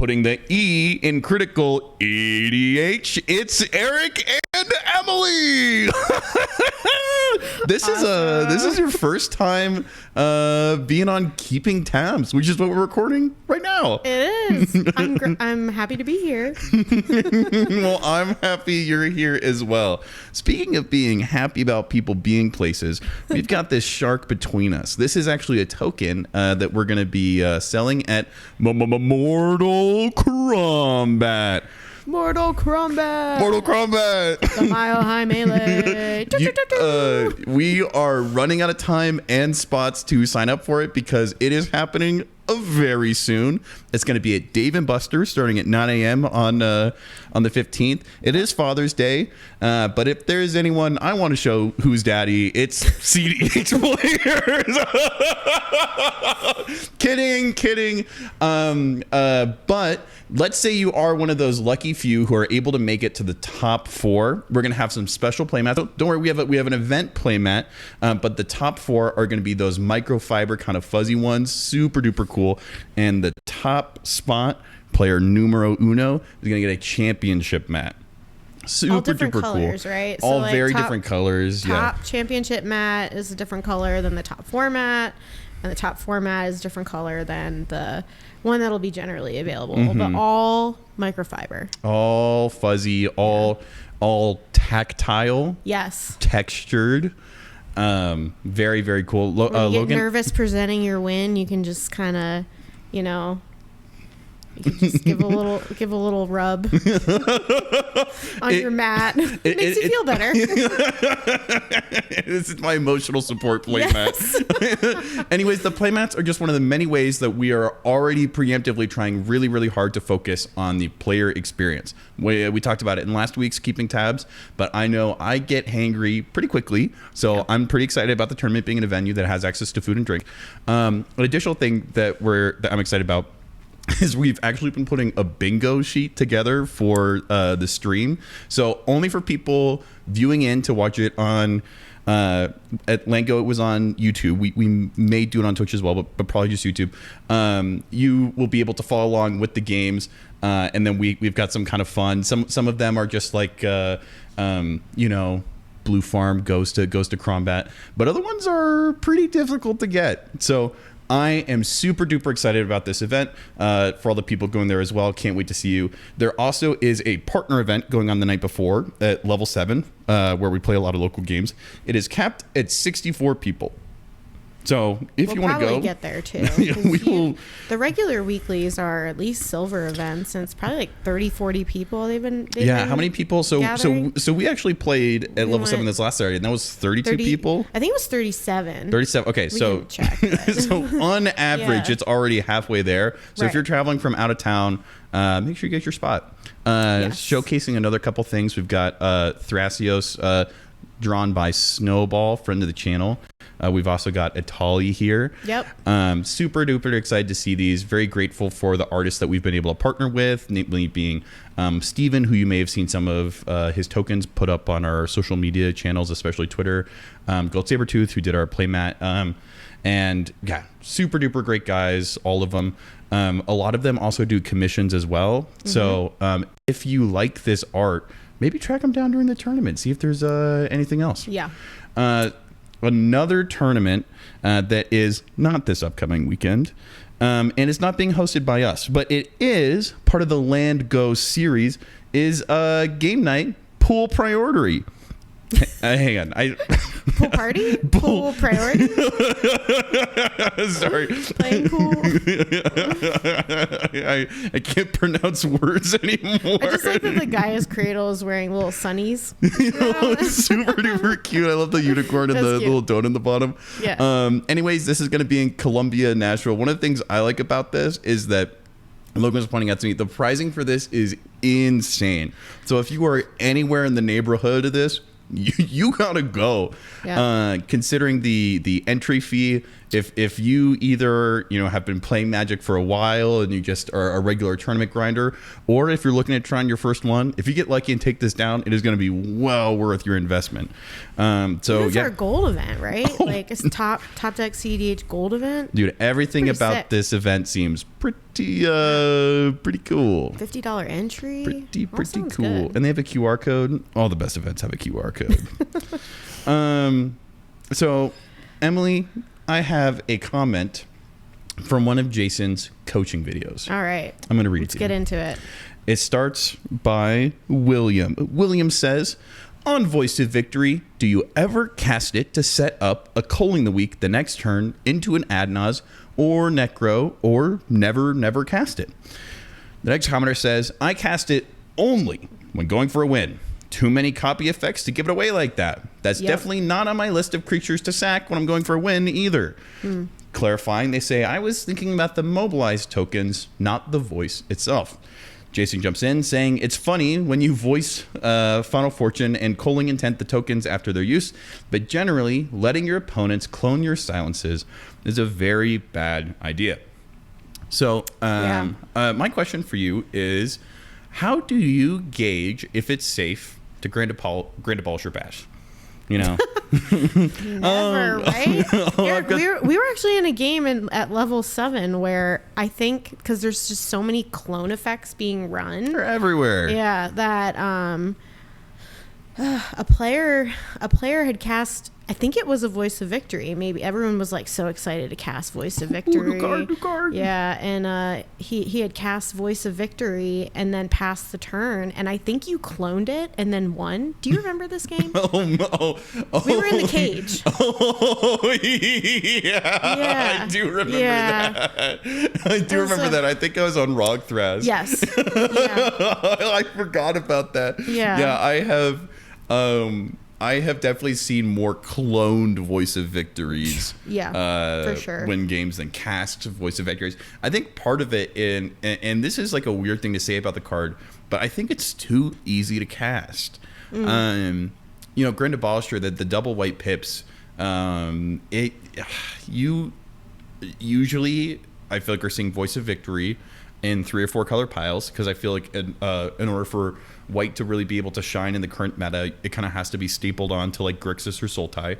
putting the E in critical EDH, it's Eric and Emily. This is your first time being on Keeping Tabs, which is what we're recording right now. It is. I'm happy to be here. Well, I'm happy you're here as well. Speaking of being happy about people being places, we've got this shark between us. This is actually a token that we're going to be selling at Mortal Kombat. Mortal Kombat. Mortal Kombat. The Mile High Melee. We are running out of time and spots to sign up for it because it is happening very soon. It's going to be at Dave & Buster's starting at 9 a.m. on the 15th. It is Father's Day, but if there's anyone I want to show who's daddy, it's cEDH players. Kidding. But let's say you are one of those lucky few who are able to make it to the top 4. We're going to have some special playmats. Don't worry, we have an event playmat, but the top 4 are going to be those microfiber kind of fuzzy ones, super duper cool. And the top spot, player numero uno, is going to get a championship mat. Super all different duper colors, cool. right? All so very different colors. Top championship mat is a different color than the top 4 mat, and the top 4 mat is a different color than the one that'll be generally available. But all microfiber, all fuzzy, all tactile. Yes. Textured. Very, very cool. When you get Logan, nervous presenting your win, you can just kind of, you can just give a little rub on your mat. It makes you feel better. This is my emotional support playmat. Yes. Anyways, the playmats are just one of the many ways that we are already preemptively trying really, really hard to focus on the player experience. We talked about it in last week's Keeping Tabs, but I know I get hangry pretty quickly, so I'm pretty excited about the tournament being in a venue that has access to food and drink. An additional thing that I'm excited about is we've actually been putting a bingo sheet together for the stream. So only for people viewing in to watch it on at Lango, it was on YouTube. We may do it on Twitch as well, but probably just YouTube. You will be able to follow along with the games, and then we've got some kind of fun. Some of them are just like Blue Farm goes to Combat, but other ones are pretty difficult to get. So I am super duper excited about this event for all the people going there as well. Can't wait to see you. There also is a partner event going on the night before at level 7 where we play a lot of local games. It is capped at 64 people. So if you want to go, we'll probably get there too. The regular weeklies are at least silver events, and it's probably like 30-40 people they've been how many people? So we actually played at level 7 this last Saturday, and that was 32 people. I think it was 37. 37. Okay, so check, so on average, it's already halfway there. So if you're traveling from out of town, make sure you get your spot. Showcasing another couple things, we've got Thrasios, drawn by Snowball, friend of the channel. We've also got Atali here. Yep. Super duper excited to see these. Very grateful for the artists that we've been able to partner with, namely being Steven, who you may have seen some of his tokens put up on our social media channels, especially Twitter. Gold Sabertooth, who did our playmat. And yeah, super duper great guys, all of them. A lot of them also do commissions as well. So if you like this art, maybe track them down during the tournament. See if there's anything else. Yeah. Another tournament that is not this upcoming weekend, and it's not being hosted by us, but it is part of the Land Go series, is Game Night Pool Priority. Hang on. Pool party? Pool priority? Sorry. Playing pool? I can't pronounce words anymore. I just like that the Gaia's Cradle is wearing little sunnies. Super duper cute. I love the unicorn and the little donut in the bottom. Yeah. Anyways, this is going to be in Columbia, Nashville. One of the things I like about this is that Logan was pointing out to me, the pricing for this is insane. So if you are anywhere in the neighborhood of this, you gotta go. Considering the entry fee if you either have been playing Magic for a while and you just are a regular tournament grinder, or if you're looking at trying your first one, if you get lucky and take this down, it is going to be well worth your investment. It's our gold event, right? Oh. Like it's top deck cEDH gold event. Dude, everything about sick. This event seems pretty cool. $50 entry. Pretty cool. Good. And they have a QR code. All the best events have a QR code. So Emily, I have a comment from one of Jason's coaching videos. All right. I'm going to read it to you. Let's get into it. It starts by William. William says, on Voice of Victory, do you ever cast it to set up a Culling the Week the next turn into an Adnaz or Necro, or never cast it? The next commenter says, I cast it only when going for a win. Too many copy effects to give it away like that. That's definitely not on my list of creatures to sack when I'm going for a win either. Clarifying, they say, I was thinking about the mobilized tokens, not the voice itself. Jason jumps in saying, it's funny when you voice Final Fortune and Culling Intent the tokens after their use, but generally letting your opponents clone your silences is a very bad idea. So my question for you is, how do you gauge if it's safe to grant abolish your bash? Never, right? We were actually in a game at level 7 where I think, because there's just so many clone effects being run. They're everywhere. Yeah, that a player had cast, I think it was a Voice of Victory. Maybe everyone was like so excited to cast Voice of Victory. New card. Yeah, and he had cast Voice of Victory and then passed the turn, and I think you cloned it and then won. Do you remember this game? Oh, we were in the cage. Oh, yeah. I do remember that. I do remember that. I think I was on Rog Thrash. Yes. Yeah. I forgot about that. Yeah. Yeah, I have definitely seen more cloned Voice of Victories for sure. win games than cast Voice of Victories. I think part of it, and this is like a weird thing to say about the card, but I think it's too easy to cast. Grand Abolisher, the double white pips, usually I feel like we're seeing Voice of Victory in 3 or 4 color piles, because I feel like in order for white to really be able to shine in the current meta, it kind of has to be stapled on to like Grixis or Sultai.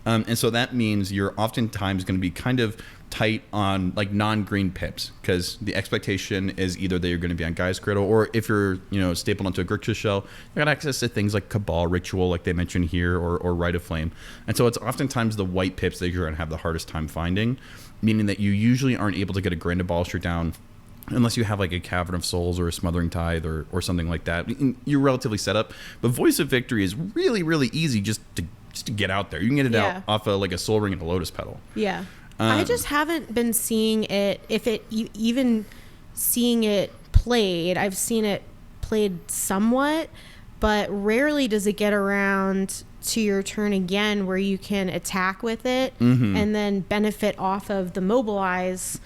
And so that means you're oftentimes going to be kind of tight on like non-green pips, because the expectation is either that you're going to be on Gaia's Cradle, or if you're stapled onto a Grixis shell, you got access to things like Cabal Ritual, like they mentioned here, or Rite of Flame. And so it's oftentimes the white pips that you're going to have the hardest time finding, meaning that you usually aren't able to get a Grand Abolisher down unless you have like a Cavern of Souls or a Smothering Tithe or something like that. You're relatively set up. But Voice of Victory is really, really easy just to get out there. You can get it out off of like a Soul Ring and a Lotus Petal. Yeah. I just haven't been seeing it, even seeing it played. I've seen it played somewhat, but rarely does it get around to your turn again where you can attack with it and then benefit off of the mobilize,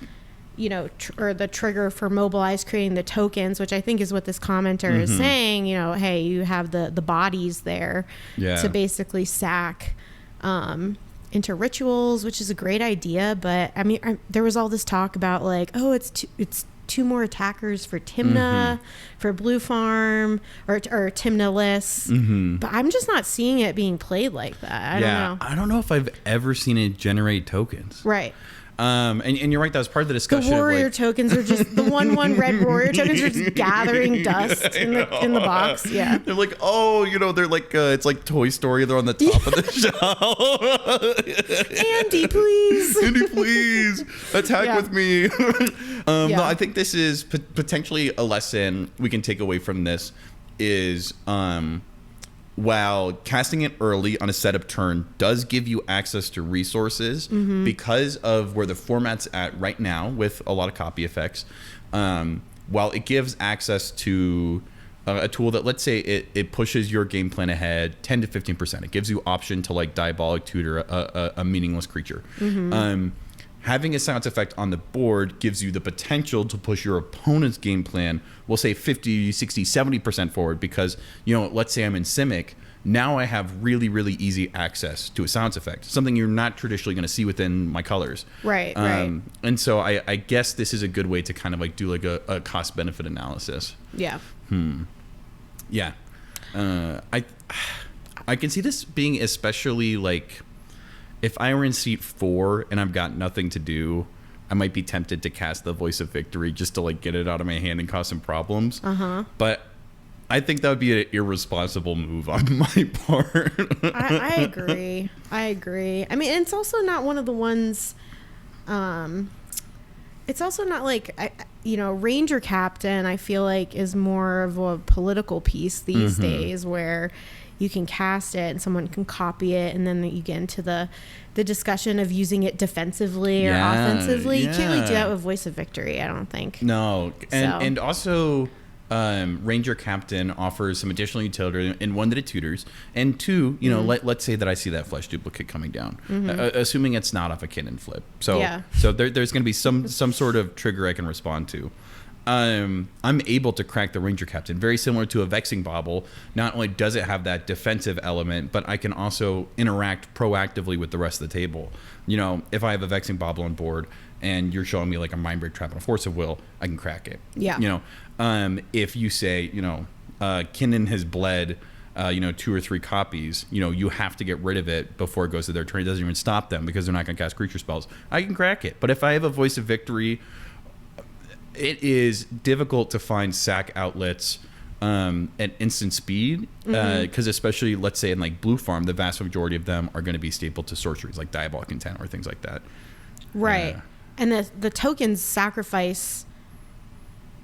or the trigger for mobilize creating the tokens, which I think is what this commenter is saying. Hey, you have the bodies there to basically sack into rituals, which is a great idea. But I mean, there was all this talk about like, oh, it's two more attackers for Tymna, for Blue Farm, or Tymna-less. But I'm just not seeing it being played like that. I don't know. I don't know if I've ever seen it generate tokens. Right. And you're right, that was part of the discussion. The warrior tokens are just the 1/1 red warrior tokens are just gathering dust in the box. Yeah. They're like, they're like it's like Toy Story, they're on the top of the shelf. Andy, please. Andy, please. Attack with me. No, I think this is potentially a lesson we can take away from this is while casting it early on a setup turn does give you access to resources because of where the format's at right now with a lot of copy effects, while it gives access to a tool that, let's say it pushes your game plan ahead 10 to 15%. It gives you option to like Diabolic Tutor a meaningless creature. Having a silence effect on the board gives you the potential to push your opponent's game plan, we'll say 50, 60, 70% forward, because, let's say I'm in Simic, now I have really, really easy access to a sounds effect, something you're not traditionally going to see within my colors. Right. And so I guess this is a good way to kind of like do like a cost benefit analysis. Yeah. Yeah. I can see this being especially like if I were in seat 4 and I've got nothing to do, I might be tempted to cast the Voice of Victory just to like get it out of my hand and cause some problems. But I think that would be an irresponsible move on my part. I agree. I mean, it's also not one of the ones. It's also not like Ranger Captain. I feel like is more of a political piece these days, where you can cast it and someone can copy it, and then you get into the discussion of using it defensively or offensively. You can't really do that with Voice of Victory, I don't think. No, and also. Ranger Captain offers some additional utility in one that it tutors, and two, let's say that I see that flesh duplicate coming down, assuming it's not off a cannon flip. So there's going to be some sort of trigger I can respond to. I'm able to crack the Ranger Captain, very similar to a Vexing Bauble. Not only does it have that defensive element, but I can also interact proactively with the rest of the table. If I have a Vexing Bauble on board and you're showing me like a Mind Break Trap and a Force of Will, I can crack it. Yeah. If you say, Kinnan has bled, 2 or 3 copies, you have to get rid of it before it goes to their turn. It doesn't even stop them because they're not going to cast creature spells. I can crack it. But if I have a Voice of Victory, it is difficult to find sack outlets at instant speed, because especially, let's say, in like Blue Farm, the vast majority of them are going to be stapled to sorceries like Diabolic Intent or things like that. Right. And the tokens sacrifice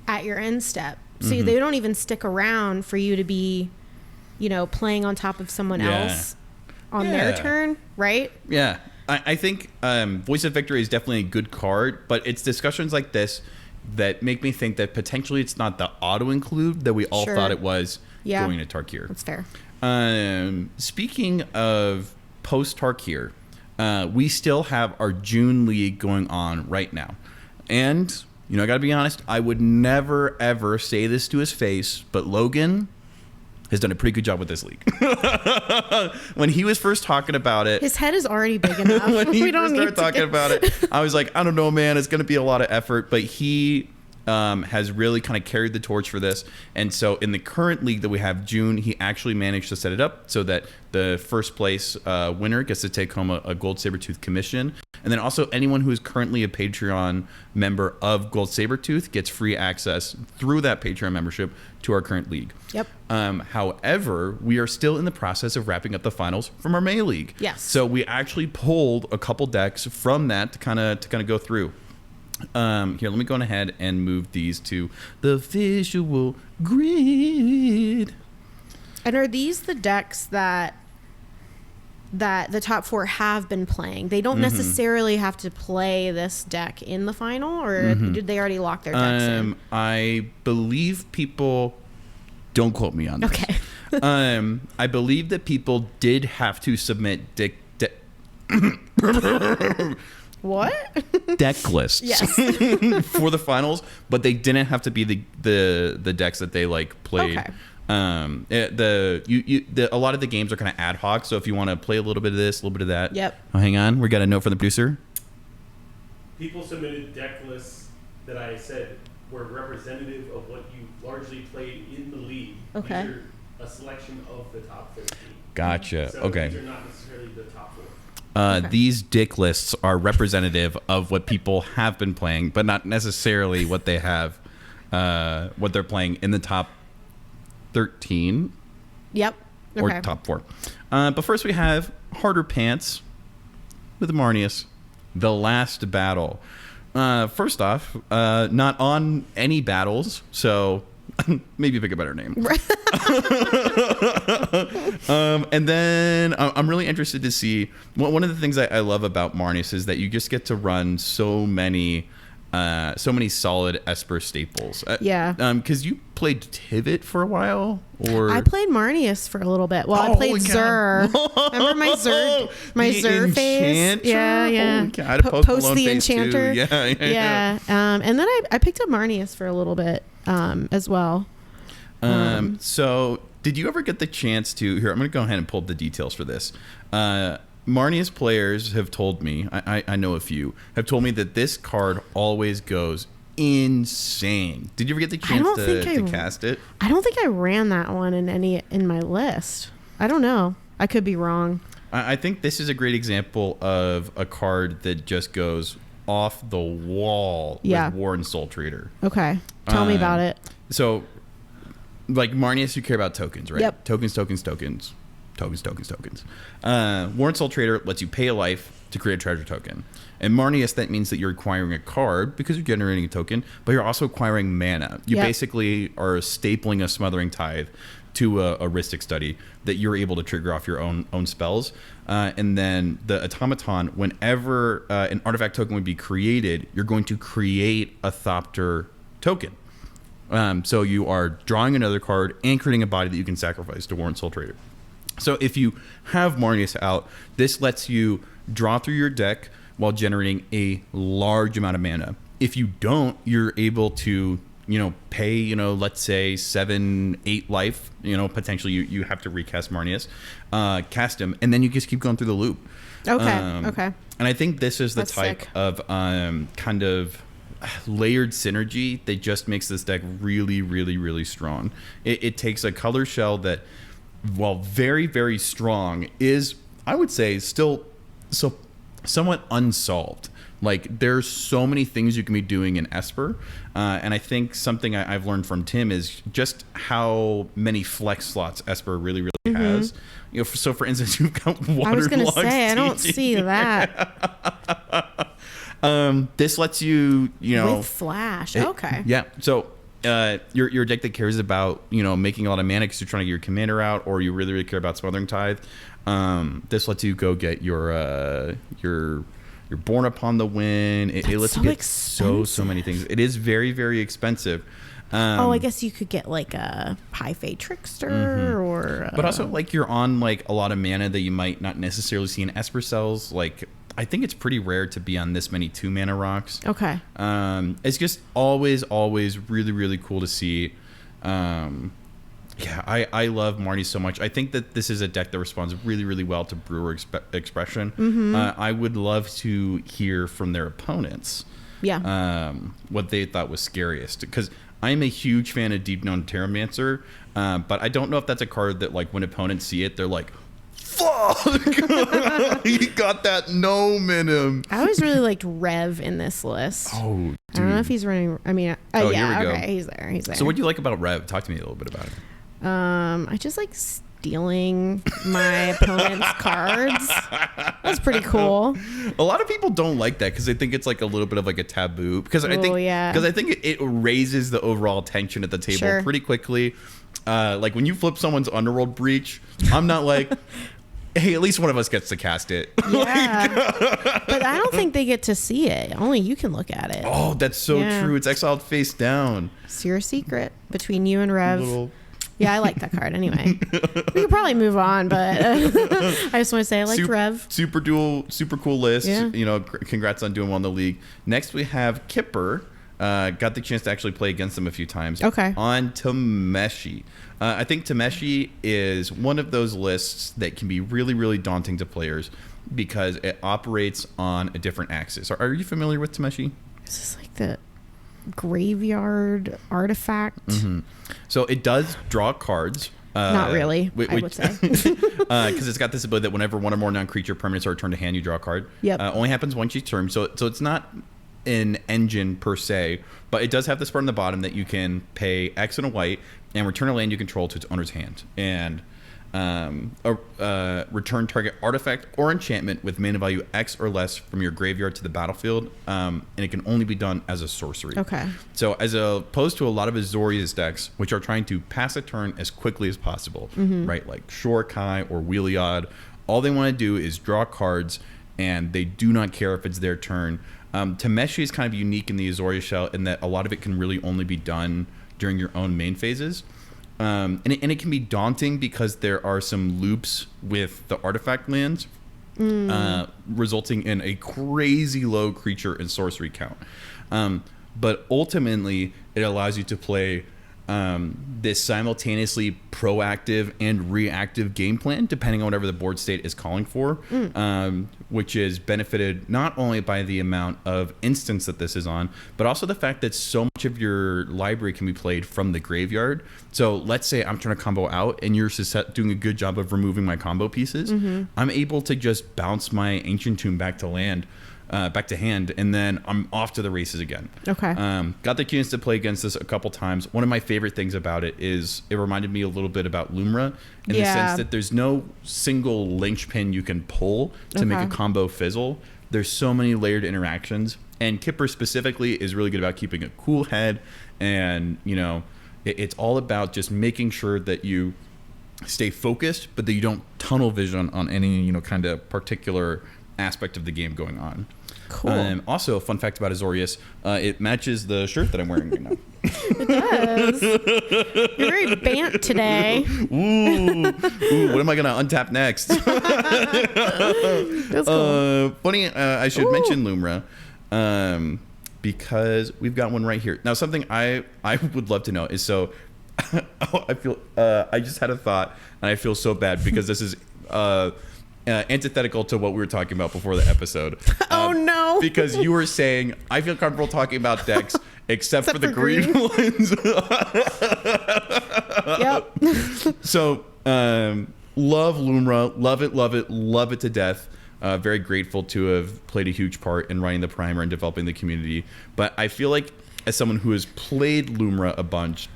at your end step. So they don't even stick around for you to be, playing on top of someone else on their turn, right? Yeah. I think Voice of Victory is definitely a good card, but it's discussions like this that make me think that potentially it's not the auto-include that we all thought it was going to Tarkir. That's fair. Speaking of post-Tarkir, we still have our June League going on right now. And, I got to be honest, I would never, ever say this to his face, but Logan has done a pretty good job with this league. When he was first talking about it... His head is already big enough. When he first started talking about it, I was like, I don't know, man. It's going to be a lot of effort. But he has really kind of carried the torch for this. And so in the current league that we have, June, he actually managed to set it up so that the first place winner gets to take home a Gold Sabertooth commission. And then also anyone who is currently a Patreon member of Gold Sabertooth gets free access through that Patreon membership to our current league. Yep. However, we are still in the process of wrapping up the finals from our May league. Yes. So we actually pulled a couple decks from that to kind of go through. Here, let me go ahead and move these to the visual grid. And are these the decks that the top 4 have been playing? They don't necessarily have to play this deck in the final, or did they already lock their decks in? I believe people... Don't quote me on this. Okay. I believe that people did have to submit what? deck lists Yes. for the finals, but they didn't have to be the decks that they like played. Okay. A lot of the games are kind of ad hoc, so if you want to play a little bit of this, a little bit of that. Yep. Oh, hang on, we got a note from the producer. People submitted deck lists that I said were representative of what you largely played in the league. Okay. These are a selection of the top 15. Gotcha. So Okay. these are not necessarily the top 4. These dick lists are representative of what people have been playing, but not necessarily what they have, what they're playing in the top 13. Yep. Okay. Or top 4. But first we have Harder Pants with Marnius, The Last Battle. First off, not on any battles, so maybe pick a better name. And then I'm really interested to see, one of the things I love about Marnius is that you just get to run so many solid Esper staples. Yeah. Because you played Tivit for a while, or I played Marnius for a little bit. Well, I played Zur. Remember my Zur phase? Yeah. Post the Enchanter. Yeah. And then I picked up Marnius for a little bit as well. So did you ever get the chance to... Here, I'm going to go ahead and pull up the details for this. Marnius players have told me, I know a few, have told me that this card always goes insane. Did you ever get the chance to cast it? I don't think I ran that one in my list. I don't know. I could be wrong. I think this is a great example of a card that just goes off the wall with War and Soul Trader. Okay. Tell me about it. So, like Marnius, you care about tokens, right? Yep. Tokens. War and Soul Trader lets you pay a life to create a treasure token. And Marnius, that means that you're acquiring a card because you're generating a token, but you're also acquiring mana. You basically are stapling a Smothering Tithe to a Rhystic Study that you're able to trigger off your own spells. And then the Automaton, whenever an artifact token would be created, you're going to create a Thopter token. So you are drawing another card and creating a body that you can sacrifice to War and Soul Trader. So if you have Marnius out, this lets you draw through your deck while generating a large amount of mana. If you don't, you're able to, pay, let's say 7-8 life, potentially you have to recast Marnius, cast him, and then you just keep going through the loop. Okay. And I think this is the That's type sick. of kind of layered synergy that just makes this deck really, really, really strong. It takes a color shell that, while very, very strong, is, I would say, still somewhat unsolved. Like, there's so many things you can be doing in Esper, and I think something I've learned from Tim is just how many flex slots Esper really, really has. So for instance, you've got waterlogged. I was going to say, I don't see that. This lets you, with flash. Okay. Yeah. So your deck that cares about, making a lot of mana because you're trying to get your commander out, or you really, really care about Smothering Tithe. This lets you go get your Born Upon the Wind. It lets you get so many things. It is very, very expensive. I guess you could get like a High Fate Trickster or... But also, like, you're on like a lot of mana that you might not necessarily see in Esper cells. Like, I think it's pretty rare to be on this many 2-mana rocks. Okay. It's just always really, really cool to see. I love Marnie so much. I think that this is a deck that responds really, really well to Brewer Expression. I would love to hear from their opponents what they thought was scariest. Because I'm a huge fan of Deep Known Terramancer, but I don't know if that's a card that, like, when opponents see it, they're like, fuck! He got that no minimum. I always really liked Rev in this list. Oh, dude. I don't know if he's running... I mean... here we go. Okay, he's there. So what do you like about Rev? Talk to me a little bit about it. I just like stealing my opponent's cards. That's pretty cool. A lot of people don't like that because they think it's like a little bit of like a taboo. Because I think it raises the overall tension at the table pretty quickly. Like when you flip someone's Underworld Breach, I'm not like, hey, at least one of us gets to cast it. Yeah. But I don't think they get to see it. Only you can look at it. Oh, that's so true. It's exiled face down. It's your secret between you and Rev. Yeah, I like that card anyway. We could probably move on, but I just want to say I like Rev. Super cool list. Yeah. Congrats on doing well in the league. Next we have Kipper. Got the chance to actually play against them a few times. Okay. On Tameshi. I think Tameshi is one of those lists that can be really, really daunting to players because it operates on a different axis. Are you familiar with Tameshi? Is this like the graveyard artifact? So it does draw cards. Not really, I would say. Because it's got this ability that whenever one or more non-creature permanents are returned to hand, you draw a card. Yep. Only happens once each turn. So it's not an engine per se, but it does have this part on the bottom that you can pay X and a white and return a land you control to its owner's hand. And return target artifact or enchantment with mana value X or less from your graveyard to the battlefield, and it can only be done as a sorcery. Okay. So as opposed to a lot of Azorius decks, which are trying to pass a turn as quickly as possible, right? Like Shorikai or Wheeliod, all they want to do is draw cards, and they do not care if it's their turn. Tameshi is kind of unique in the Azorius shell in that a lot of it can really only be done during your own main phases. And it can be daunting because there are some loops with the artifact lands, resulting in a crazy low creature and sorcery count. But ultimately, it allows you to play this simultaneously proactive and reactive game plan, depending on whatever the board state is calling for, which is benefited not only by the amount of instance that this is on, but also the fact that so much of your library can be played from the graveyard. So let's say I'm trying to combo out and you're doing a good job of removing my combo pieces. I'm able to just bounce my Ancient Tomb back to land. Back to hand, and then I'm off to the races again. Okay. Got the chance to play against this a couple times. One of my favorite things about it is it reminded me a little bit about Lumra in the sense that there's no single linchpin you can pull to make a combo fizzle. There's so many layered interactions, and Kipper specifically is really good about keeping a cool head, and it's all about just making sure that you stay focused, but that you don't tunnel vision on any kind of particular aspect of the game going on. Cool. Also, a fun fact about Azorius, it matches the shirt that I'm wearing right now. It does. You're very bant today. Ooh, what am I going to untap next? That's cool. Funny, I should mention Lumra, because we've got one right here. Now, something I would love to know is, so I feel, I just had a thought, and I feel so bad because this is antithetical to what we were talking about before the episode. Oh no! Because you were saying I feel comfortable talking about decks except for the green ones. Yep. So love Lumra, love it to death. Very grateful to have played a huge part in writing the primer and developing the community. But I feel like as someone who has played Lumra a bunch,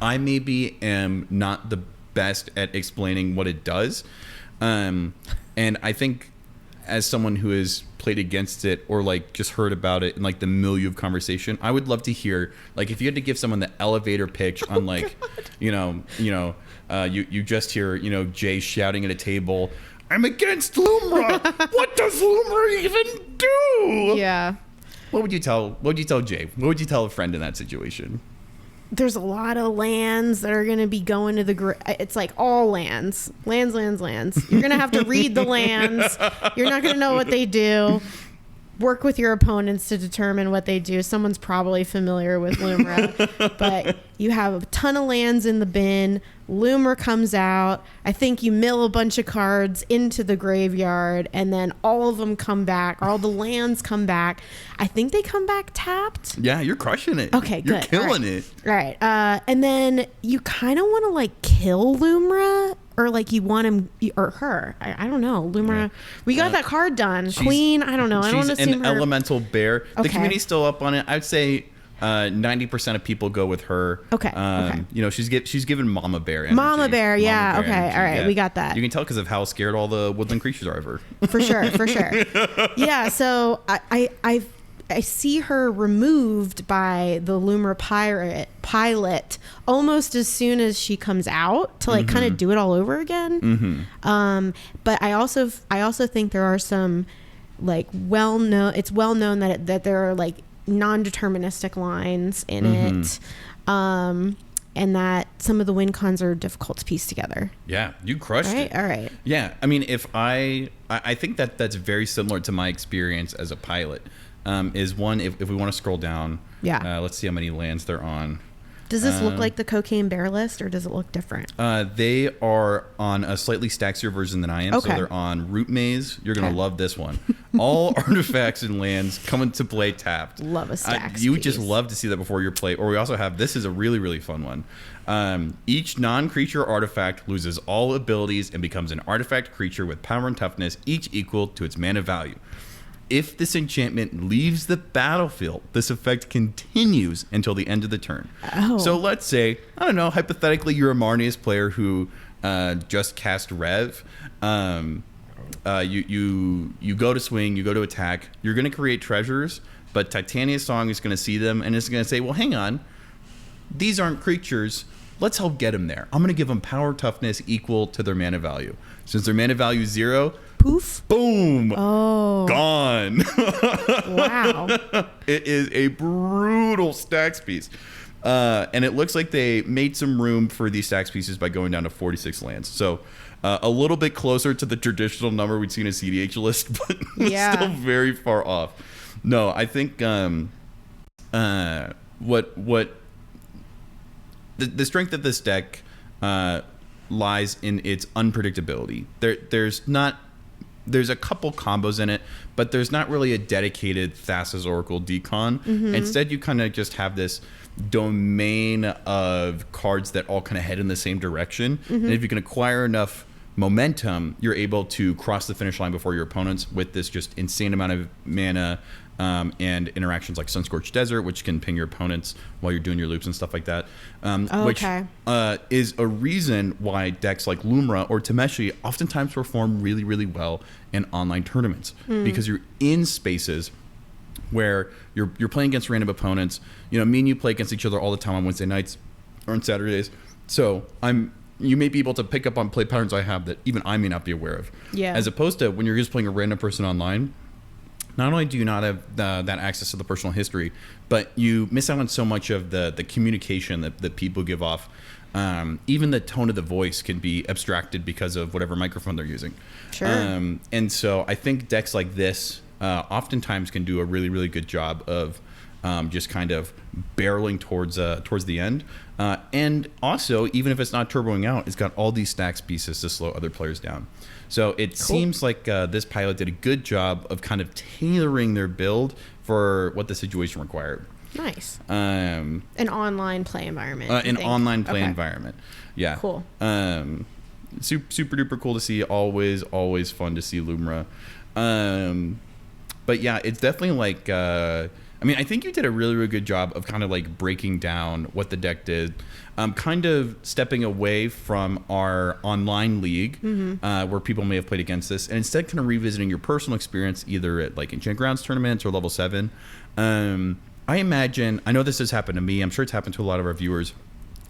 I maybe am not the best at explaining what it does. And I think as someone who has played against it or like just heard about it in like the milieu of conversation, I would love to hear, like, if you had to give someone the elevator pitch on like, you just hear, Jay shouting at a table, "I'm against Lumra. What does Lumra even do?" Yeah. What would you tell Jay? What would you tell a friend in that situation? There's a lot of lands that are going to be going to the it's like all lands. You're going to have to read the lands. You're not going to know what they do. Work with your opponents to determine what they do. Someone's probably familiar with Lumra, but you have a ton of lands in the bin. Lumra comes out. I think you mill a bunch of cards into the graveyard, and then all of them come back, or all the lands come back. I think they come back tapped. Yeah, you're crushing it. Okay, you're good. Killing it. All right. And then you kind of want to like kill Lumra, or like you want him or her. I don't know. Lumra. Yeah. We got that card done. Queen. I don't know. I don't She's assume an her. Elemental bear. Okay. The community's still up on it. I'd say 90% of people go with her. Okay. She's given Mama Bear energy. Mama Bear. Yeah. Mama Bear okay. energy. All right. Yeah. We got that. You can tell because of how scared all the woodland creatures are of her. For sure. Yeah. So I see her removed by the Lumra pilot almost as soon as she comes out to like kind of do it all over again. But I also think there are some like it's well known that there are like non-deterministic lines in it, and that some of the win cons are difficult to piece together. Yeah, you crushed it. All right. Yeah, I mean, if I think that's very similar to my experience as a pilot. Is one, if we want to scroll down, let's see how many lands they're on. Does this look like the Cocaine Bear list, or does it look different? They are on a slightly stackier version than I am. Okay. So they're on Root Maze. You're going to love this one. All artifacts and lands come into play tapped. Love a stacks You would just love to see that before your play. Or we also have, this is a really, really fun one. Each non-creature artifact loses all abilities and becomes an artifact creature with power and toughness, each equal to its mana value. If this enchantment leaves the battlefield, this effect continues until the end of the turn. Oh. So let's say, I don't know, hypothetically, you're a Marnius player who just cast Rev. You go to swing, you go to attack. You're going to create treasures, but Titania's Song is going to see them and it's going to say, well, hang on. These aren't creatures. Let's help get them there. I'm going to give them power toughness equal to their mana value. Since their mana value is 0, poof, boom, Wow. gone. It is a brutal stacks piece. And it looks like they made some room for these stacks pieces by going down to 46 lands. So a little bit closer to the traditional number we'd see in a CEDH list, but still very far off. No, I think what the strength of this deck lies in its unpredictability. There's a couple combos in it, but there's not really a dedicated Thassa's Oracle decon. Instead, you kind of just have this domain of cards that all kind of head in the same direction. And if you can acquire enough momentum, you're able to cross the finish line before your opponents with this just insane amount of mana and interactions like Sunscorched Desert, which can ping your opponents while you're doing your loops and stuff like that. Which is a reason why decks like Lumra or Tameshi oftentimes perform really, really well in online tournaments because you're in spaces where you're playing against random opponents. You know, me and you play against each other all the time on Wednesday nights or on Saturdays. So you may be able to pick up on play patterns I have that even I may not be aware of. Yeah. As opposed to when you're just playing a random person online, not only do you not have that access to the personal history, but you miss out on so much of the communication that people give off. Even the tone of the voice can be abstracted because of whatever microphone they're using. Sure. And so I think decks like this oftentimes can do a really, really good job of just kind of barreling towards the end. And also, even if it's not turboing out, it's got all these stacks pieces to slow other players down. So it seems like this pilot did a good job of kind of tailoring their build for what the situation required. Nice. An online play environment. Online play environment. Yeah. Cool. Super duper cool to see. Always fun to see Lumra. But yeah, it's definitely like... I mean, I think you did a really, really good job of kind of like breaking down what the deck did, kind of stepping away from our online league where people may have played against this, and instead kind of revisiting your personal experience either at like Enchant Grounds tournaments or level 7. I know this has happened to me. I'm sure it's happened to a lot of our viewers.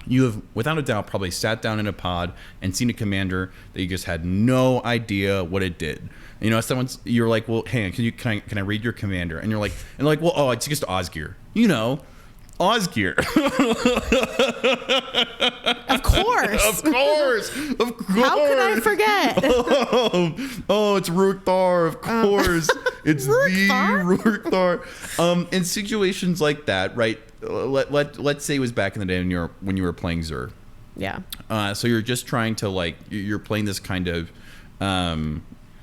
You have, without a doubt, probably sat down in a pod and seen a commander that you just had no idea what it did. You know, you're like, well, hang on, can I read your commander? And you're like, well, oh, it's just Osgear. You know, Osgear. Of course. How could I forget? It's Rukthar, of course. It's the Rukthar. In situations like that, right? Let's say it was back in the day when you were playing Zur. Yeah. So you're just trying to you're playing this kind of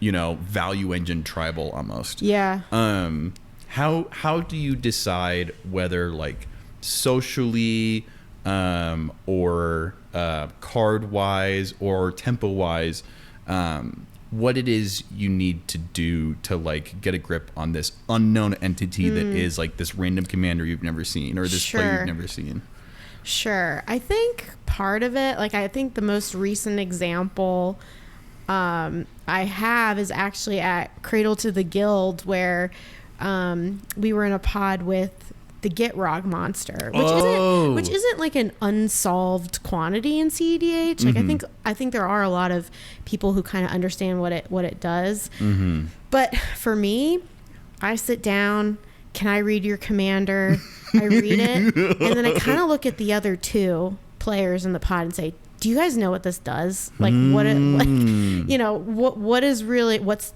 value engine tribal almost. Yeah. How do you decide whether socially or card wise or tempo wise what it is you need to do to get a grip on this unknown entity that is this random commander you've never seen or this player you've never seen? Sure. I think part of it, I think the most recent example I have is actually at Cradle to the Guild, where we were in a pod with the Gitrog monster, which isn't an unsolved quantity in cEDH. I think there are a lot of people who kind of understand what it does. But for me, I sit down. Can I read your commander? I read it, and then I kind of look at the other two players in the pod and say, do you guys know what this does? What's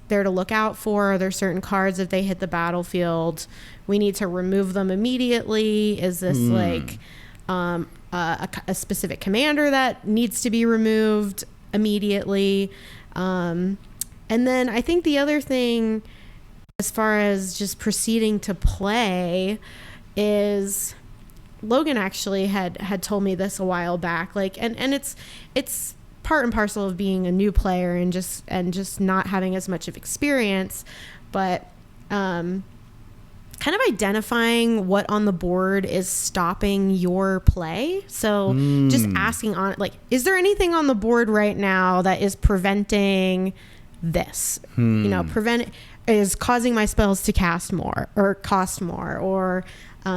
there to look out for? Are there certain cards, if they hit the battlefield, we need to remove them immediately? Is this a specific commander that needs to be removed immediately? And then I think the other thing, as far as just proceeding to play, is Logan actually had told me this a while back, and it's part and parcel of being a new player and just not having as much of experience, but kind of identifying what on the board is stopping your play. So just asking on is there anything on the board right now that is preventing this? Is causing my spells to cast more or cost more, or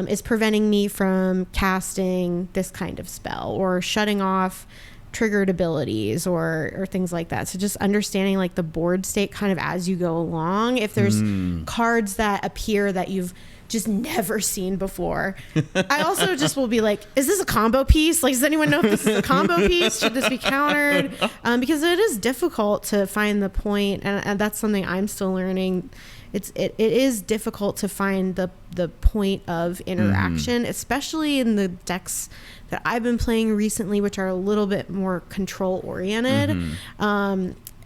is preventing me from casting this kind of spell, or shutting off triggered abilities or things like that. So just understanding the board state kind of as you go along. If there's cards that appear that you've just never seen before, I also just will be is this a combo piece? Does anyone know if this is a combo piece? Should this be countered? Because it is difficult to find the point, and that's something I'm still learning, it is difficult to find the point of interaction, especially in the decks that I've been playing recently, which are a little bit more control oriented.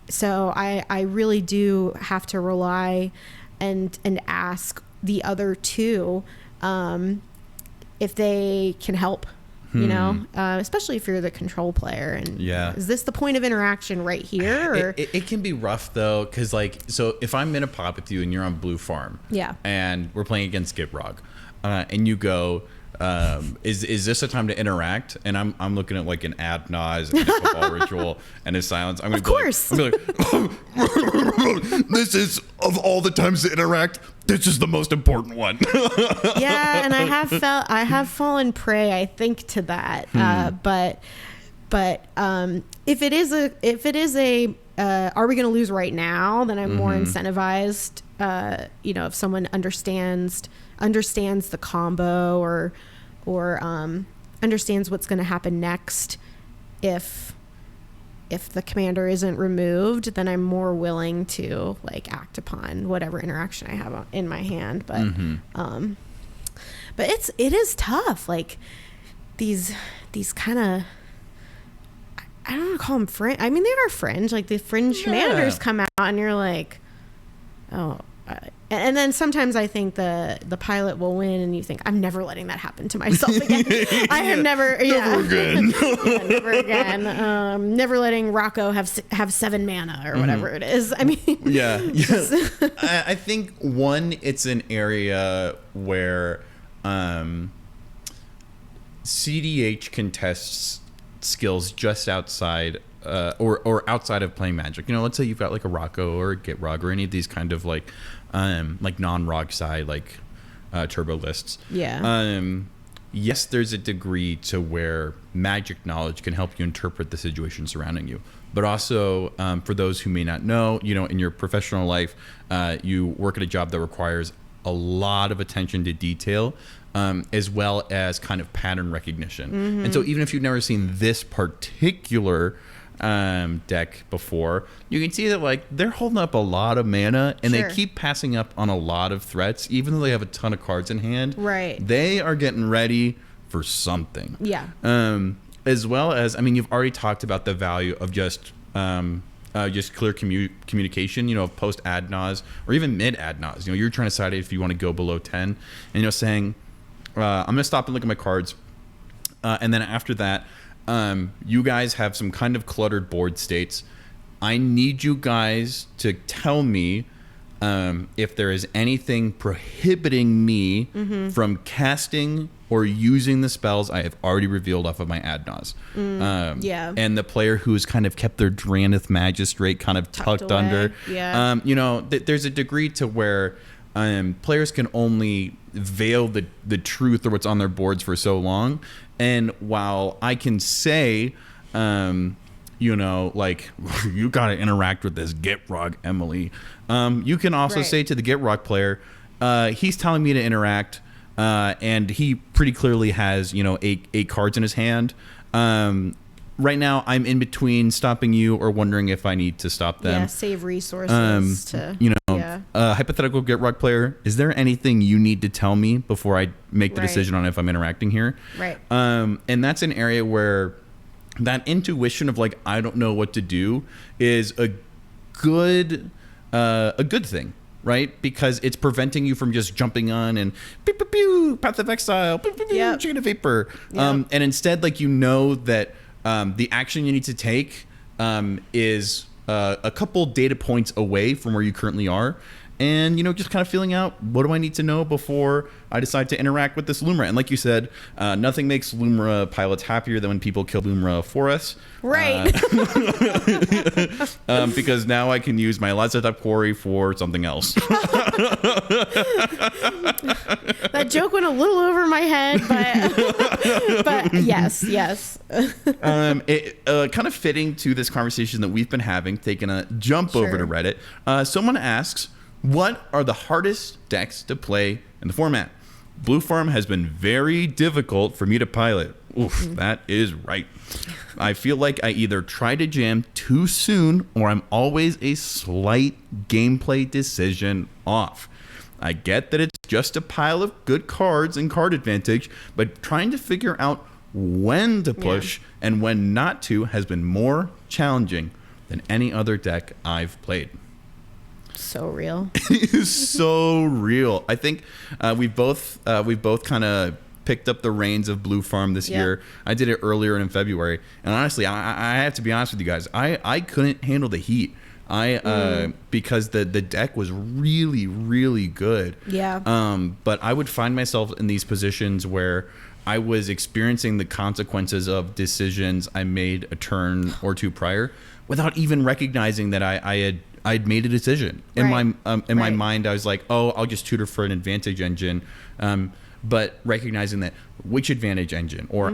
So I really do have to rely and ask the other two if they can help. You know, especially if you're the control player, and is this the point of interaction right here? Or? It can be rough though, because like, so if I'm in a pod with you and you're on blue farm, and we're playing against Gitrog, and you go, is this a time to interact? And I'm looking at like an ad naz and a football ritual and a silence. I'm gonna be like, this is of all the times to interact, this is the most important one. Yeah, and I have fallen prey, I think, to that. But if it is a are we going to lose right now? Then I'm more incentivized. If someone understands the combo or understands what's going to happen next, if the commander isn't removed, then I'm more willing to like act upon whatever interaction I have in my hand. But it is tough. Like these kind of, I don't want to call them fringe. I mean, they are fringe. Like the fringe commanders come out, and you're like, oh. And then sometimes I think the pilot will win, and you think, I'm never letting that happen to myself again. I have never again. Never again. Never letting Rocco have 7 mana or whatever it is. I mean, I think it's an area where cEDH contests skills just outside or outside of playing Magic. Let's say you've got like a Rocco or a Gitrog or any of these kind of like non-ROG side like turbo lists. Yes, there's a degree to where Magic knowledge can help you interpret the situation surrounding you, but also for those who may not know, in your professional life, you work at a job that requires a lot of attention to detail, as well as kind of pattern recognition. And so even if you've never seen this particular deck before, you can see that like they're holding up a lot of mana, and they keep passing up on a lot of threats, even though they have a ton of cards in hand. They are getting ready for something. As well as, I mean, you've already talked about the value of just clear communication, of post ad naz or even mid ad naz. You're trying to decide if you want to go below 10, and saying, I'm going to stop and look at my cards, and then after that, you guys have some kind of cluttered board states. I need you guys to tell me if there is anything prohibiting me from casting or using the spells I have already revealed off of my Adnaz. And the player who's kind of kept their Drannith Magistrate kind of tucked under. There's a degree to where players can only veil the truth or what's on their boards for so long. And while I can say, like, you got to interact with this Gitrog, Emily, you can also say to the Gitrog player, he's telling me to interact, and he pretty clearly has, 8 cards in his hand. Right now, I'm in between stopping you or wondering if I need to stop them. Save resources. Hypothetical Gitrog player, is there anything you need to tell me before I make the decision on if I'm interacting here? And that's an area where that intuition of like, I don't know what to do is a good thing. Right? Because it's preventing you from just jumping on and pew, pew, pew, Path of Exile, pew, pew, pew, Chain of Vapor. And instead, like, that the action you need to take is a couple data points away from where you currently are. And, just kind of feeling out, what do I need to know before I decide to interact with this Lumra? And like you said, nothing makes Lumra pilots happier than when people kill Lumra for us. Because now I can use my Lazatop Quarry for something else. That joke went a little over my head, but yes. Kind of fitting to this conversation that we've been having, taking a jump over to Reddit. Someone asks, what are the hardest decks to play in the format? Blue Farm has been very difficult for me to pilot. Oof, that is right. I feel like I either try to jam too soon or I'm always a slight gameplay decision off. I get that it's just a pile of good cards and card advantage, but trying to figure out when to push and when not to has been more challenging than any other deck I've played. So real. It is so real. I think we've both kind of picked up the reins of Blue Farm this year. I did it earlier in February, and honestly, I have to be honest with you guys. I couldn't handle the heat. Because the deck was really, really good. Yeah. But I would find myself in these positions where I was experiencing the consequences of decisions I made a turn or two prior without even recognizing that I'd made a decision. In my mind, I was like, oh, I'll just tutor for an advantage engine. But recognizing that which advantage engine or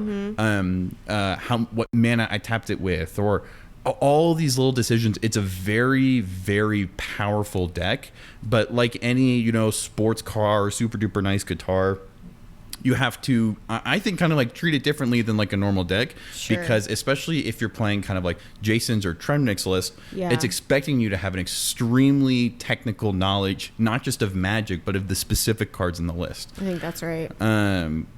what mana I tapped it with, or all these little decisions. It's a very, very powerful deck. But like any, sports car or super duper nice guitar, you have to, I think, kind of like treat it differently than like a normal deck. Sure. Because especially if you're playing kind of like Jason's or Tremnick's list, it's expecting you to have an extremely technical knowledge, not just of Magic, but of the specific cards in the list. I think that's right.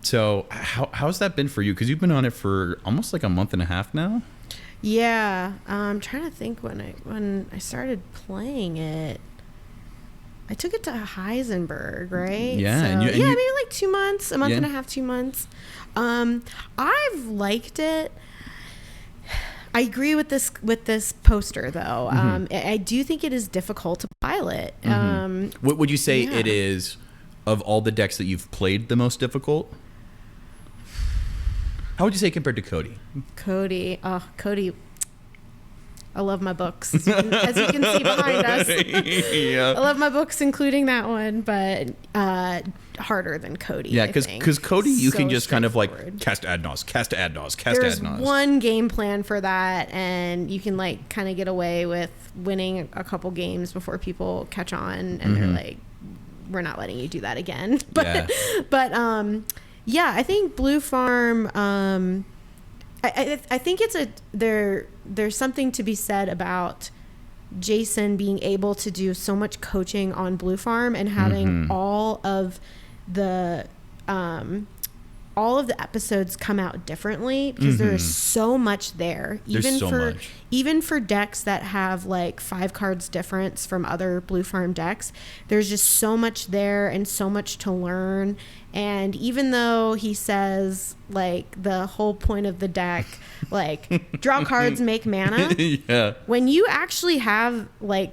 So how's that been for you? Because you've been on it for almost like a month and a half now. Yeah. I'm trying to think when I started playing it. I took it to Heisenberg, right? Yeah. So, maybe like 2 months, a month and a half, 2 months. I've liked it. I agree with this poster, though. I do think it is difficult to pilot. What would you say it is, of all the decks that you've played, the most difficult? How would you say compared to Cody? Cody. I love my books, as you can see behind us. I love my books, including that one, but harder than Cody. Yeah, because Cody, you can just kind of like cast Adnos. There's one game plan for that, and you can like kind of get away with winning a couple games before people catch on, and they're like, "We're not letting you do that again." But I think Blue Farm. I think there's something to be said about Jason being able to do so much coaching on Blue Farm and having all of the episodes come out differently, because there is so much there. Even for decks that have like 5 cards difference from other Blue Farm decks, there's just so much there and so much to learn. And even though he says like the whole point of the deck, like draw cards, make mana, when you actually have like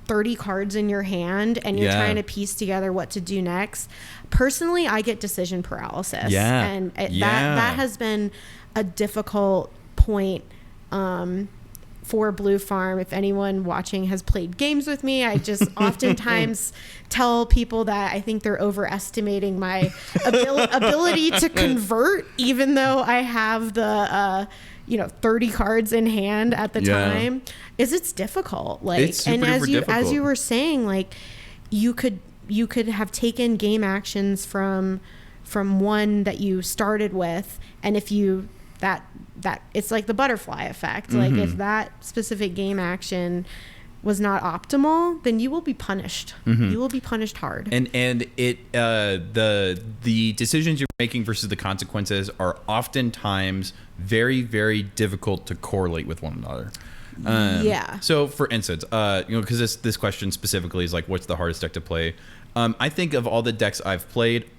30 cards in your hand and you're trying to piece together what to do next, personally, I get decision paralysis. And that has been a difficult point for Blue Farm. If anyone watching has played games with me, I just oftentimes tell people that I think they're overestimating my ability to convert, even though I have the 30 cards in hand at the time. It's difficult. As you were saying, like you could have taken game actions from one that you started with, and if you that it's like the butterfly effect. Like if that specific game action was not optimal, then you will be punished. You will be punished hard. And it the decisions you're making versus the consequences are oftentimes very, very difficult to correlate with one another. So for instance, because this question specifically is like, what's the hardest deck to play? I think of all the decks I've played,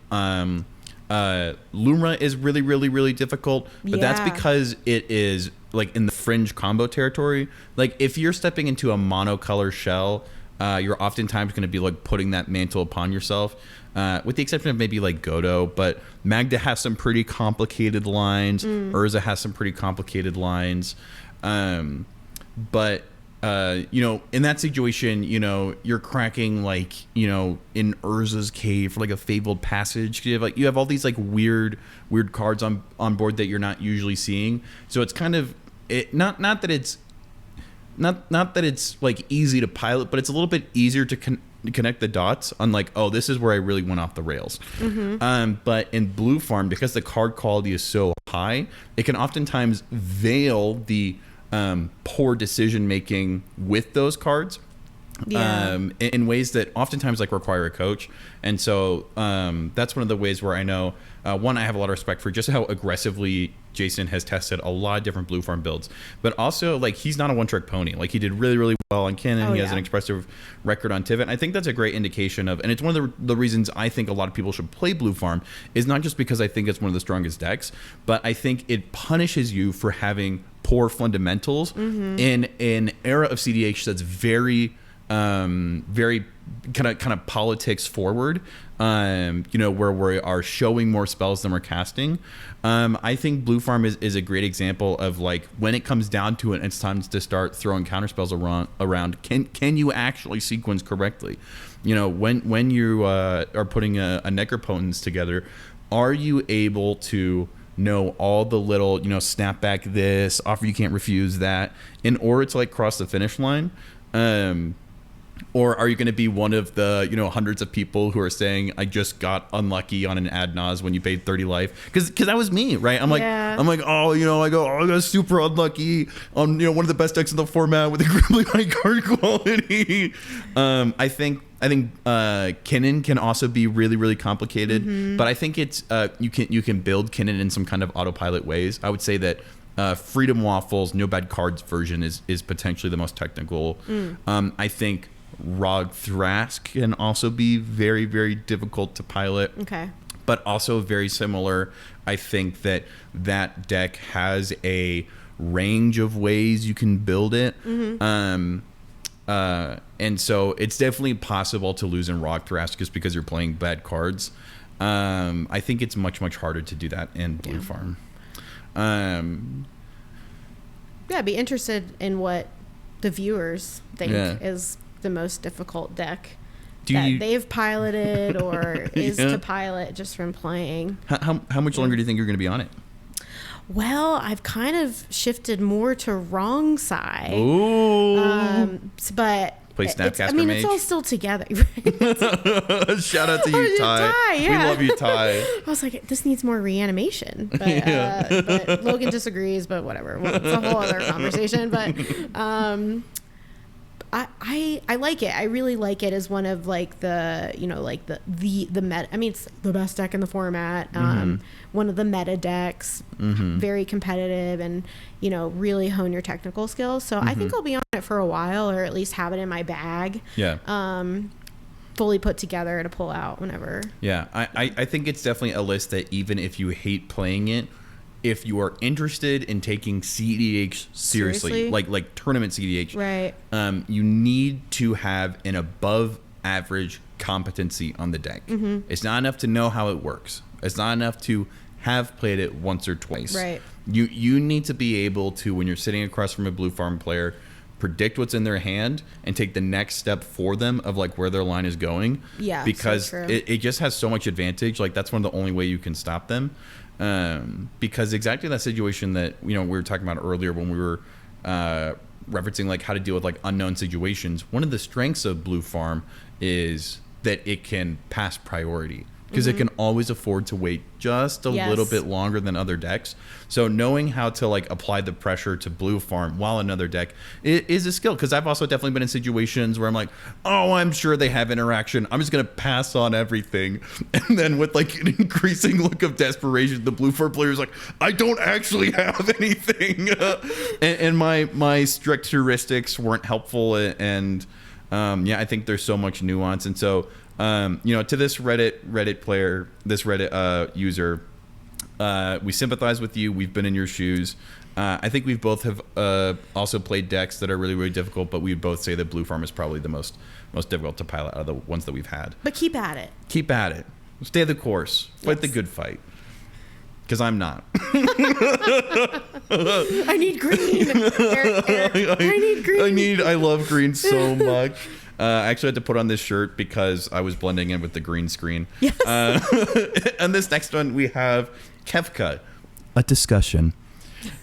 Lumra is really, really, really difficult, but that's because it is like in the fringe combo territory. Like if you're stepping into a monocolor shell, you're oftentimes going to be like putting that mantle upon yourself, with the exception of maybe like Godo. But Magda has some pretty complicated lines. Urza has some pretty complicated lines. But in that situation, you're cracking like, in Urza's cave for like a Fabled Passage. You have all these like weird cards on board that you're not usually seeing. So it's kind of not that it's like easy to pilot, but it's a little bit easier to connect the dots on like, oh, this is where I really went off the rails. But in Blue Farm, because the card quality is so high, it can oftentimes veil the poor decision making with those cards. In ways that oftentimes like require a coach. And so that's one of the ways where I know, one, I have a lot of respect for just how aggressively Jason has tested a lot of different Blue Farm builds, but also like he's not a one-trick pony. Like he did really, really well on Cannon. He has an expressive record on Tivit. And I think that's a great indication of, and it's one of the reasons I think a lot of people should play Blue Farm is not just because I think it's one of the strongest decks, but I think it punishes you for having poor fundamentals in an era of cEDH that's very kind of politics forward, where we are showing more spells than we're casting. I think Blue Farm is a great example of like when it comes down to it, it's time to start throwing counter spells around. Can you actually sequence correctly? When you are putting a Necropotence together, are you able to know all the little, snap back this, offer you can't refuse that, in order to like cross the finish line? Or are you going to be one of the hundreds of people who are saying I just got unlucky on an ad nause when you paid 30 life? Because that was me, right? I'm like I got super unlucky on one of the best decks in the format with incredibly high card quality. I think Kinnan can also be really, really complicated, but I think it's you can build Kinnan in some kind of autopilot ways. I would say that Freedom Waffles No Bad Cards version is potentially the most technical. I think Rog Thrask can also be very, very difficult to pilot. Okay. But also very similar. I think that deck has a range of ways you can build it. And so it's definitely possible to lose in Rog Thrask just because you're playing bad cards. I think it's much, much harder to do that in Blue Farm. I'd be interested in what the viewers think is the most difficult deck they've piloted or is to pilot just from playing. How much longer do you think you're going to be on it? Well, I've kind of shifted more to wrong side. Ooh. But play Snapcaster Mage. Mage. It's all still together. Right? Shout out to you, Ty. We love you, Ty. I was like, this needs more reanimation. But Logan disagrees, but whatever. Well, it's a whole other conversation. But I like it. I really like it as one of like the the meta. I mean, it's the best deck in the format. One of the meta decks, very competitive, and really hone your technical skills. So I think I'll be on it for a while, or at least have it in my bag. Fully put together to pull out whenever. I think it's definitely a list that even if you hate playing it, if you are interested in taking cEDH seriously? like tournament cEDH, right? You need to have an above average competency on the deck. It's not enough to know how it works. It's not enough to have played it once or twice. Right. You need to be able to, when you're sitting across from a Blue Farm player, predict what's in their hand and take the next step for them of like where their line is going. Yeah, because so it just has so much advantage. Like that's one of the only way you can stop them. Because exactly that situation that we were talking about earlier when we were referencing like how to deal with like unknown situations. One of the strengths of Blue Farm is that it can pass priority because it can always afford to wait just a little bit longer than other decks. So knowing how to like apply the pressure to Blue Farm while another deck is a skill, because I've also definitely been in situations where I'm like, oh, I'm sure they have interaction, I'm just gonna pass on everything, and then with like an increasing look of desperation, the Blue Farm player is like, I don't actually have anything. and my strict heuristics weren't helpful, and I think there's so much nuance. And so to this Reddit player, this Reddit user, we sympathize with you. We've been in your shoes. I think we've both have also played decks that are really, really difficult, but we both say that Blue Farm is probably the most difficult to pilot out of the ones that we've had. But keep at it. Keep at it. Stay the course. Fight the good fight. Because I'm not. I need green. I need green. I love green so much. I actually had to put on this shirt because I was blending in with the green screen. Yes. And this next one, we have Kefka, a discussion.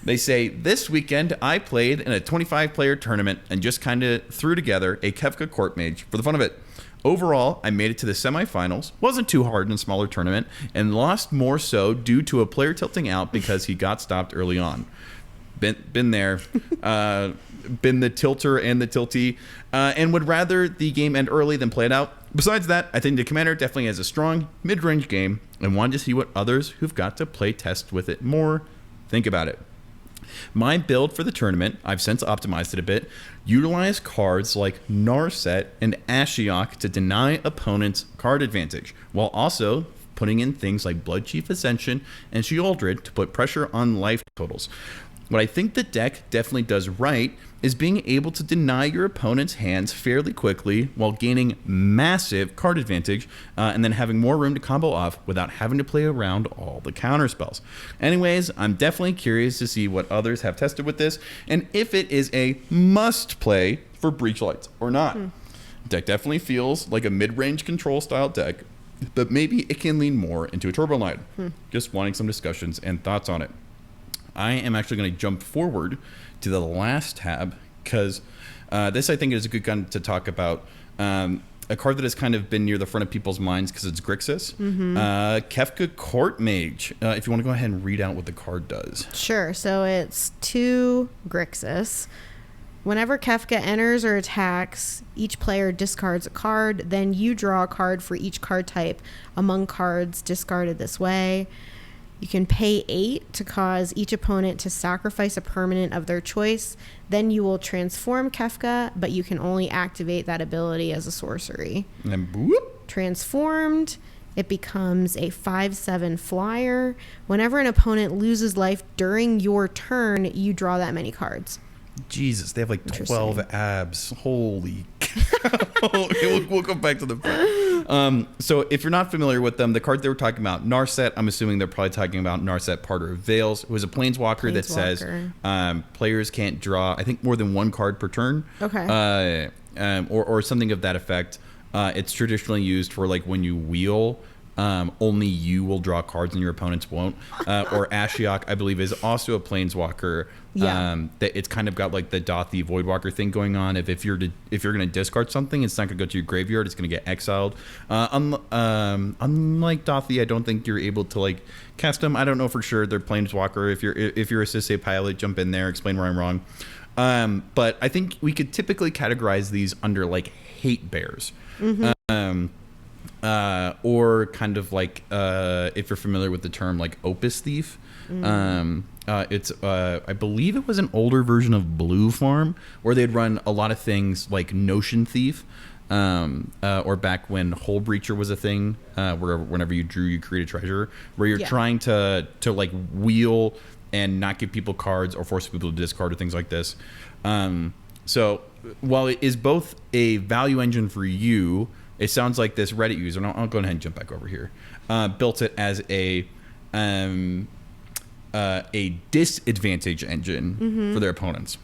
They say, this weekend I played in a 25-player tournament and just kind of threw together a Kefka court mage for the fun of it. Overall, I made it to the semifinals, wasn't too hard in a smaller tournament, and lost more so due to a player tilting out because he got stopped early on. Been there, been the tilter and the tilty, and would rather the game end early than play it out. Besides that, I think the Commander definitely has a strong mid-range game and wanted to see what others who've got to play test with it more think about it. My build for the tournament, I've since optimized it a bit, utilize cards like Narset and Ashiok to deny opponents card advantage, while also putting in things like Bloodchief Ascension and Sheoldred to put pressure on life totals. What I think the deck definitely does right is being able to deny your opponent's hands fairly quickly while gaining massive card advantage, and then having more room to combo off without having to play around all the counter spells. Anyways, I'm definitely curious to see what others have tested with this and if it is a must play for Breachlights or not. Deck definitely feels like a mid-range control style deck, but maybe it can lean more into a Turbo Knight. Just wanting some discussions and thoughts on it. I am actually going to jump forward to the last tab because this, I think, is a good one to talk about. A card that has kind of been near the front of people's minds because it's Grixis. Kefka Court Mage. If you want to go ahead and read out what the card does. Sure. So it's 2 Grixis. Whenever Kefka enters or attacks, each player discards a card. Then you draw a card for each card type among cards discarded this way. You can pay 8 to cause each opponent to sacrifice a permanent of their choice. Then you will transform Kefka, but you can only activate that ability as a sorcery. And boop. Transformed, it becomes a 5/7 flyer. Whenever an opponent loses life during your turn, you draw that many cards. Jesus, they have like 12 abs. Holy cow. We'll go back to the front. So if you're not familiar with them, the card they were talking about, Narset, I'm assuming they're probably talking about Narset Parter of Veils, who is a Planeswalker that says players can't draw, I think, more than 1 card per turn. Okay. Or something of that effect. It's traditionally used for like when you wheel, only you will draw cards and your opponents won't. Or Ashiok, I believe, is also a Planeswalker. That it's kind of got like the Dothi Voidwalker thing going on. If you're going to discard something, it's not going to go to your graveyard. It's going to get exiled. Unlike Dothi, I don't think you're able to like cast them. I don't know for sure. They're Planeswalker. If you're a Sisei pilot, jump in there, explain where I'm wrong. But I think we could typically categorize these under like hate bears. Or kind of like if you're familiar with the term like Opus Thief. It's I believe it was an older version of Blue Farm where they'd run a lot of things like Notion Thief, or back when Hole Breacher was a thing, where whenever you drew you create a treasure, where you're trying to like wheel and not give people cards or force people to discard or things like this. So while it is both a value engine for you, it sounds like this Reddit user, and I'll go ahead and jump back over here, built it as a disadvantage engine for their opponents.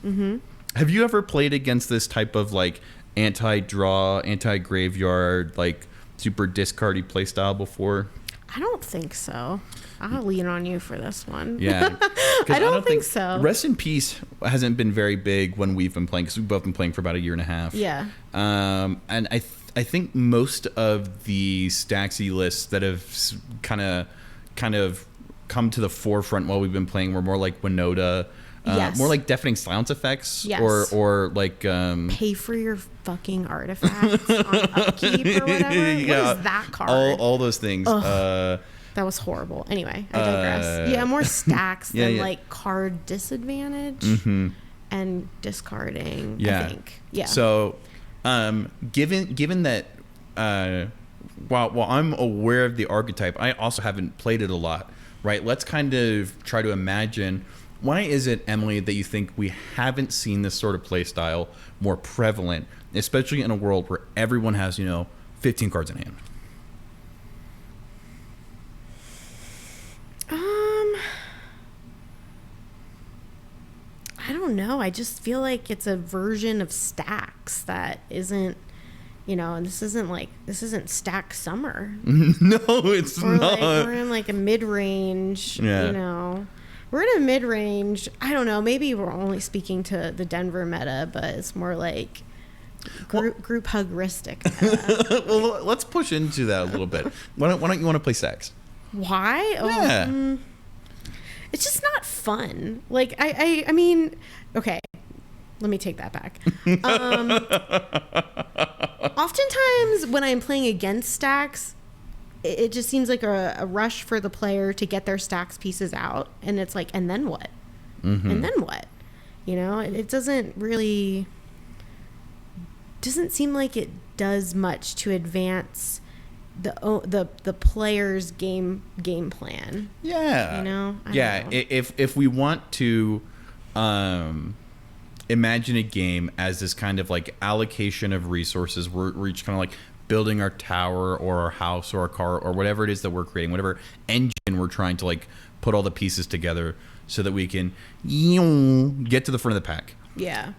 Have you ever played against this type of like anti-draw, anti-graveyard, like super discardy playstyle before? I don't think so. I'll lean on you for this one. Yeah. I don't think so. Rest in Peace hasn't been very big when we've been playing, because we've both been playing for about a year and a half. Yeah. And I think most of the Staxy lists that have kind of come to the forefront while we've been playing were more like Winota, more like Deafening Silence effects, or like pay for your fucking artifacts on upkeep or whatever. Yeah, what is that card? All those things. That was horrible. Anyway, I digress. More stacks than like card disadvantage and discarding. I think. Yeah. So, given that, while I'm aware of the archetype, I also haven't played it a lot. Right. Let's kind of try to imagine, why is it, Emily, that you think we haven't seen this sort of play style more prevalent, especially in a world where everyone has 15 cards in hand? I don't know. I just feel like it's a version of stacks that isn't, and this isn't stack summer. No, it's not. We're in like a mid-range, We're in a mid-range. I don't know. Maybe we're only speaking to the Denver meta, but it's more like Group hugristic. Well, let's push into that a little bit. Why don't you want to play stacks? Why? Yeah. It's just not fun. Like I mean, okay. Let me take that back. Oftentimes when I'm playing against stacks, it just seems like a rush for the player to get their stacks pieces out, and it's like, and then what? And then what? You know, it doesn't seem like it does much to advance the player's game plan. Yeah. You know? I don't know. If we want to imagine a game as this kind of like allocation of resources, we're each kind of like building our tower or our house or our car or whatever it is that we're creating, whatever engine we're trying to like put all the pieces together so that we can get to the front of the pack. Yeah.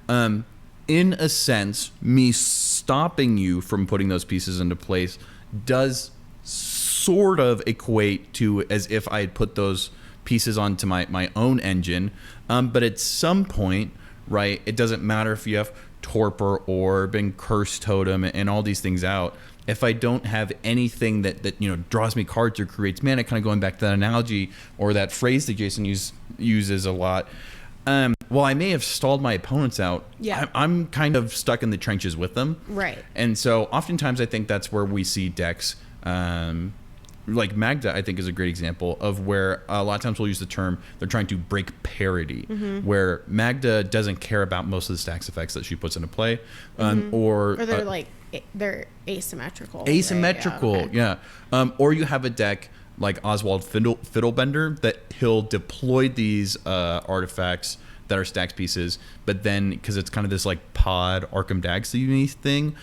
In a sense, me stopping you from putting those pieces into place does sort of equate to as if I had put those pieces onto my own engine. But at some point, right, it doesn't matter if you have Torpor, Orb, and Curse Totem, and all these things out. If I don't have anything that draws me cards or creates mana, kind of going back to that analogy or that phrase that Jason uses a lot, well, I may have stalled my opponents out. Yeah. I'm kind of stuck in the trenches with them. Right. And so oftentimes I think that's where we see decks, like Magda, I think is a great example of where a lot of times we'll use the term they're trying to break parity, where Magda doesn't care about most of the stacks effects that she puts into play, or they're they're asymmetrical. Asymmetrical, right? Yeah. Yeah. Or you have a deck like Oswald Fiddlebender that he'll deploy these artifacts that are stacks pieces, but then because it's kind of this like pod Arkham Dagsy thing,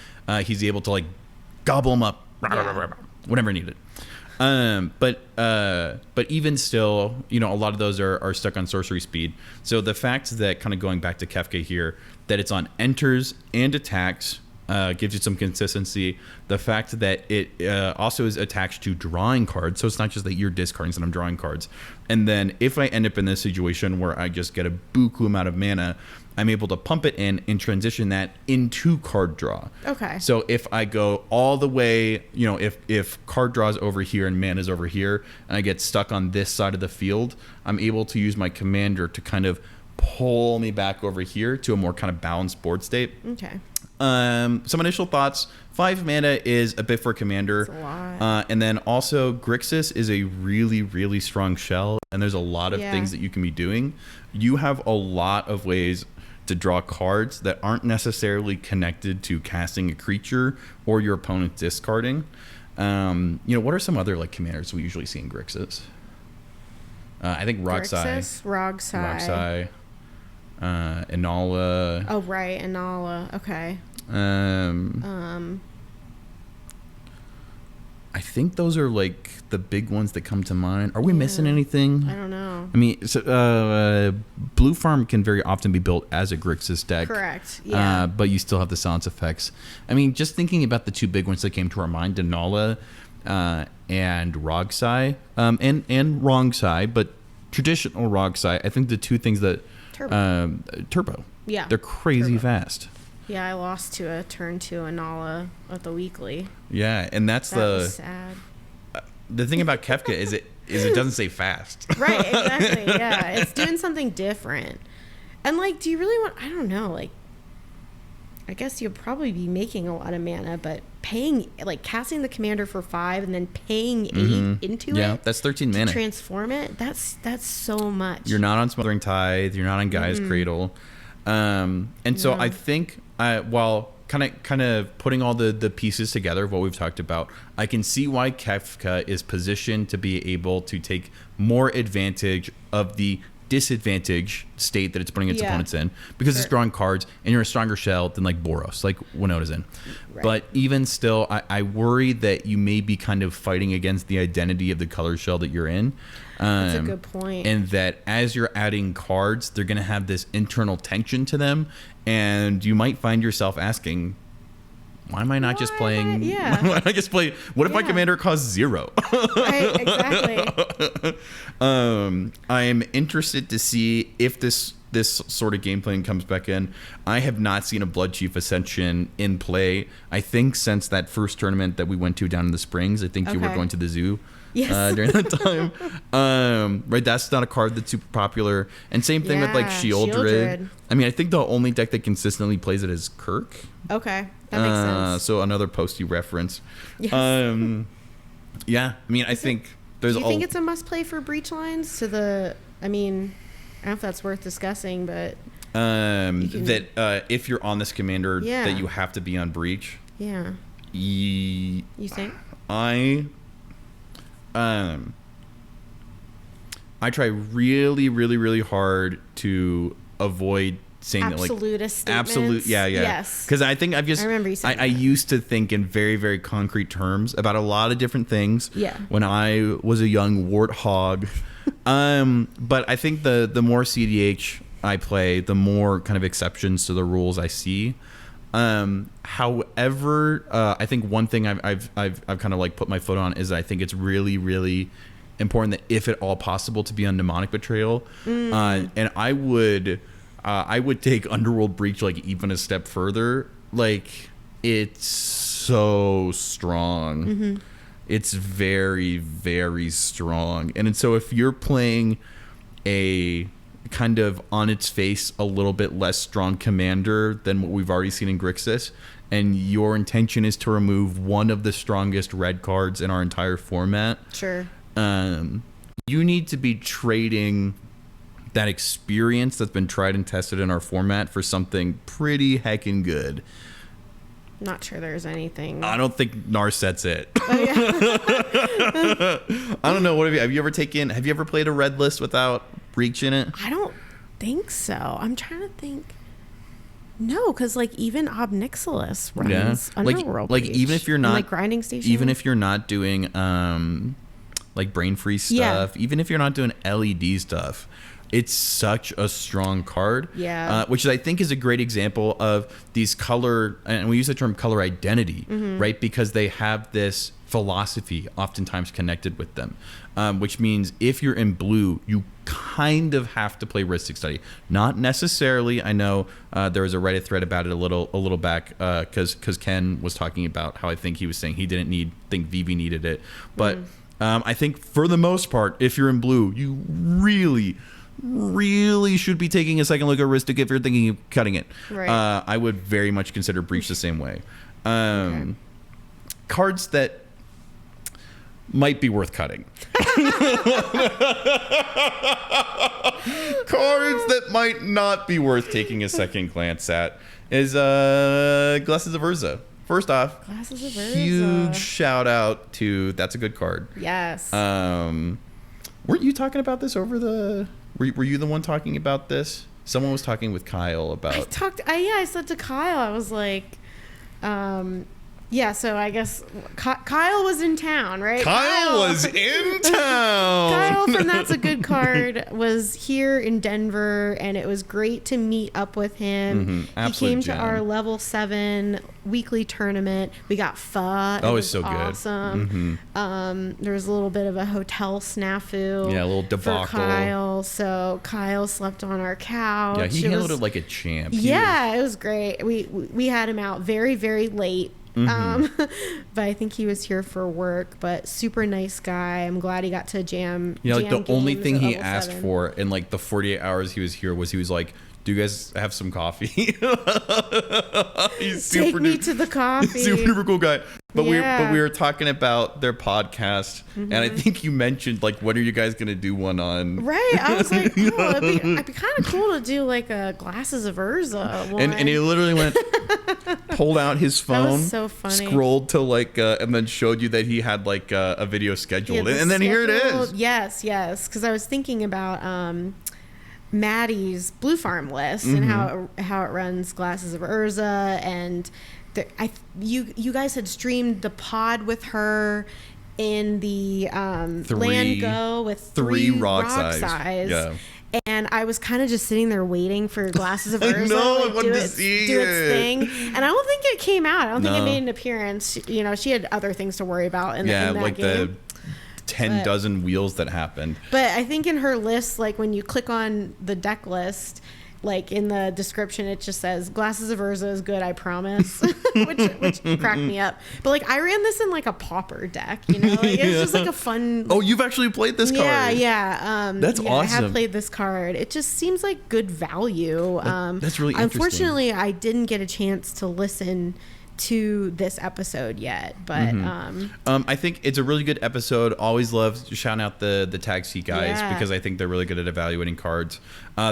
he's able to like gobble them up, whenever needed. But even still, a lot of those are stuck on sorcery speed. So the fact that, kind of going back to Kefka here, that it's on enters and attacks gives you some consistency. The fact that it also is attached to drawing cards, so it's not just that you're discarding, and I'm drawing cards. And then if I end up in this situation where I just get a buku amount of mana, I'm able to pump it in and transition that into card draw. Okay. So if I go all the way, if card draw is over here and mana is over here, and I get stuck on this side of the field, I'm able to use my commander to kind of pull me back over here to a more kind of balanced board state. Okay. Some initial thoughts. 5 mana is a bit for commander. That's a lot. And then also Grixis is a really, really strong shell, and there's a lot of things that you can be doing. You have a lot of ways to draw cards that aren't necessarily connected to casting a creature or your opponent discarding. What are some other like commanders we usually see in Grixis? I think Grixis, Rogsai. Inala. Oh right, Inala. Okay. I think those are like the big ones that come to mind. Are we missing anything? I don't know. I mean, so, Blue Farm can very often be built as a Grixis deck. Correct. Yeah. But you still have the silence effects. I mean, just thinking about the two big ones that came to our mind, Denala and Rogsai, and Rongsai, but traditional Rogsai. I think the two things that Turbo. Yeah. They're crazy Turbo. fast. Yeah, I lost to a turn to Inala at the weekly. Yeah, and that was sad. The thing about Kefka is it doesn't say fast. Right, exactly. Yeah, it's doing something different. And like, do you really want? I don't know. Like, I guess you'll probably be making a lot of mana, but paying, like, casting the commander for 5 and then paying 8 into it. Yeah, that's 13 mana. Transform it. That's so much. You're not on Smothering Tithe. You're not on Gaia's Cradle. And so I think while kind of putting all the pieces together of what we've talked about, I can see why Kefka is positioned to be able to take more advantage of the disadvantage state that it's putting its opponents in, because it's drawing cards and you're a stronger shell than like Boros, like Winona's in. Right. But even still, I worry that you may be kind of fighting against the identity of the color shell that you're in. That's a good point. And that as you're adding cards, they're going to have this internal tension to them, and you might find yourself asking, why am I not just playing? Why don't I just play? What if my commander costs 0? Right, exactly. I am interested to see if this this sort of gameplay comes back in, I have not seen a Blood Chief Ascension in play, I think, since that first tournament that we went to down in the Springs. I think you were going to the zoo. Yes. During that time. Right, that's not a card that's super popular. And same thing with like Shieldred. I mean, I think the only deck that consistently plays it is Kirk. Okay, that makes sense. So another Posty reference. Yes. Yeah, I mean, I think there's. Do you think it's a must play for Breach Lines? I mean, I don't know if that's worth discussing, but if you're on this commander, that you have to be on Breach. Yeah. You think? I try really, really, really hard to avoid saying absolutist that, like, statements. Yes. Because I think I remember you saying I used to think in very, very concrete terms about a lot of different things. Yeah. When I was a young warthog, but I think the more cEDH I play, the more kind of exceptions to the rules I see. However, I think one thing I've kind of like put my foot on is I think it's really, really important that if at all possible to be on Mnemonic Betrayal. And I would take Underworld Breach like even a step further. Like, it's so strong. Mm-hmm. It's very, very strong. And so if you're playing a kind of on its face a little bit less strong commander than what we've already seen in Grixis, and your intention is to remove one of the strongest red cards in our entire format, sure, you need to be trading that experience that's been tried and tested in our format for something pretty heckin' good. Not sure there's anything. I don't think Narset's it. Oh, yeah. I don't know. What have you ever played a red list without Breach in it? I don't think so. I'm trying to think. No, because like even Obnixilis runs Underworld. Like even if you're not like Grinding Station, even if you're not doing like Brain Freeze stuff, even if you're not doing LED stuff, it's such a strong card. Yeah. Which I think is a great example of these color, and we use the term color identity, right? Because they have this philosophy oftentimes connected with them, which means if you're in blue, you kind of have to play Ristic Study. Not necessarily. I know there was a Reddit thread about it a little back because Ken was talking about how I think he was saying he didn't think Vivi needed it, but I think for the most part, if you're in blue, you really should be taking a second look at Ristic if you're thinking of cutting it. Right. I would very much consider Breach the same way. Cards that might be worth cutting. Cards that might not be worth taking a second glance at is Glasses of Urza. First off, Glasses of Urza. Huge shout out to that's a good card. Yes. Weren't you talking about this over the? Were you the one talking about this? Someone was talking with Kyle about. I said to Kyle, I was like, yeah. So I guess Kyle was in town, right? Kyle was in town. Kyle from That's a Good Card was here in Denver, and it was great to meet up with him. He came to our level 7 weekly tournament. We got pho. Oh, it's so awesome. good. There was a little bit of a hotel snafu. Yeah, a little debacle. For Kyle. So Kyle slept on our couch. Yeah, he handled it like a champ. It was great. We had him out very, very late. But I think he was here for work, but super nice guy. I'm glad he got to jam. Like the only thing he asked for in like the 48 hours he was here was he was like, do you guys have some coffee? He's Take me to the coffee. Super duper cool guy. But we were talking about their podcast, and I think you mentioned like, when are you guys gonna do one on? Right. I was like, it'd be kind of cool to do like a Glasses of Urza one. And he literally went, pulled out his phone, that was so funny. Scrolled to like, and then showed you that he had like a video scheduled, and then here it is. Yes, because I was thinking about Maddie's Blue Farm list and how it runs Glasses of Urza, and you guys had streamed the pod with her in the Land Go with three rock size. Yeah. And I was kind of just sitting there waiting for Glasses of Urza to do its thing. And I don't think it came out. I don't think it made an appearance. You know, she had other things to worry about in that like game. 10 dozen wheels that happened. But I think in her list, like when you click on the deck list, like in the description, it just says Glasses of Urza is good, I promise, which cracked me up. But like I ran this in like a pauper deck, you know, like, it's just like a fun. Oh, you've actually played this card? Yeah. That's awesome. I have played this card. It just seems like good value. That's really interesting. Unfortunately, I didn't get a chance to listen to this episode yet, but I think it's a really good episode. Always love shouting out the tag seat guys because I think they're really good at evaluating cards.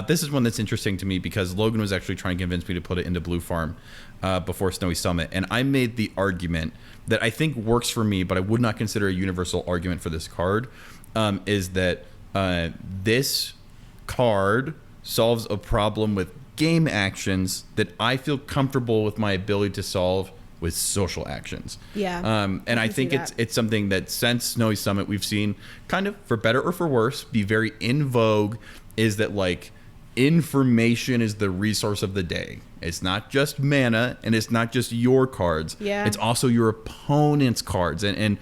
This is one that's interesting to me because Logan was actually trying to convince me to put it into Blue Farm before Snowy Summit, and I made the argument that I think works for me, but I would not consider a universal argument for this card, is that this card solves a problem with game actions that I feel comfortable with my ability to solve with social actions. And I think it's something that since Snowy Summit we've seen kind of, for better or for worse, be very in vogue, is that like information is the resource of the day. It's not just mana and it's not just your cards. It's also your opponent's cards. And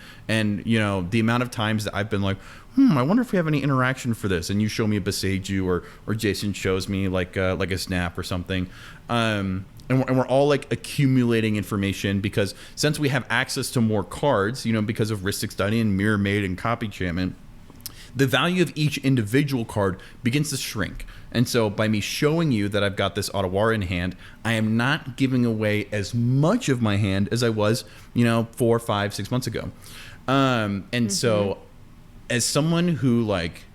you know, the amount of times that I've been like, I wonder if we have any interaction for this, and you show me a Beseiju or Jason shows me like a Snap or something. And we're all like accumulating information because since we have access to more cards, you know, because of Rhystic Study and Mirror Maid and Copy Enchantment, the value of each individual card begins to shrink. And so by me showing you that I've got this Otawara in hand, I am not giving away as much of my hand as I was, you know, 4, 5, 6 months ago. So as someone who like,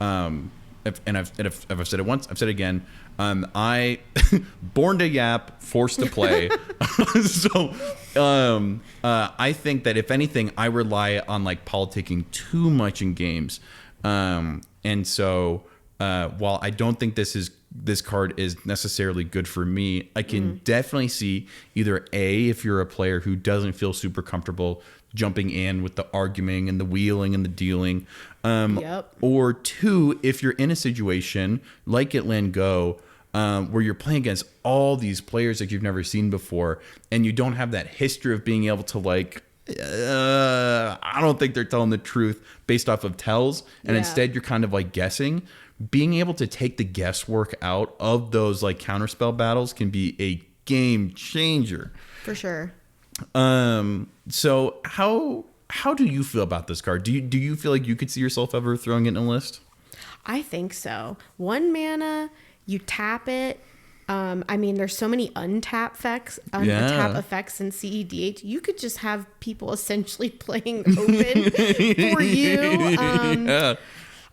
if I've said it once, I've said it again, I born to yap, forced to play. I think that if anything, I rely on like politicking too much in games. And so while I don't think this card is necessarily good for me, I can definitely see either A, if you're a player who doesn't feel super comfortable jumping in with the arguing and the wheeling and the dealing, or 2, if you're in a situation like at Land Go, where you're playing against all these players that you've never seen before, and you don't have that history of being able to like, I don't think they're telling the truth based off of tells, and instead you're kind of like guessing. Being able to take the guesswork out of those like counterspell battles can be a game changer. For sure. So how do you feel about this card? Do you feel like you could see yourself ever throwing it in a list? I think so. 1 mana, you tap it. I mean, there's so many untap effects in cEDH. You could just have people essentially playing open for you.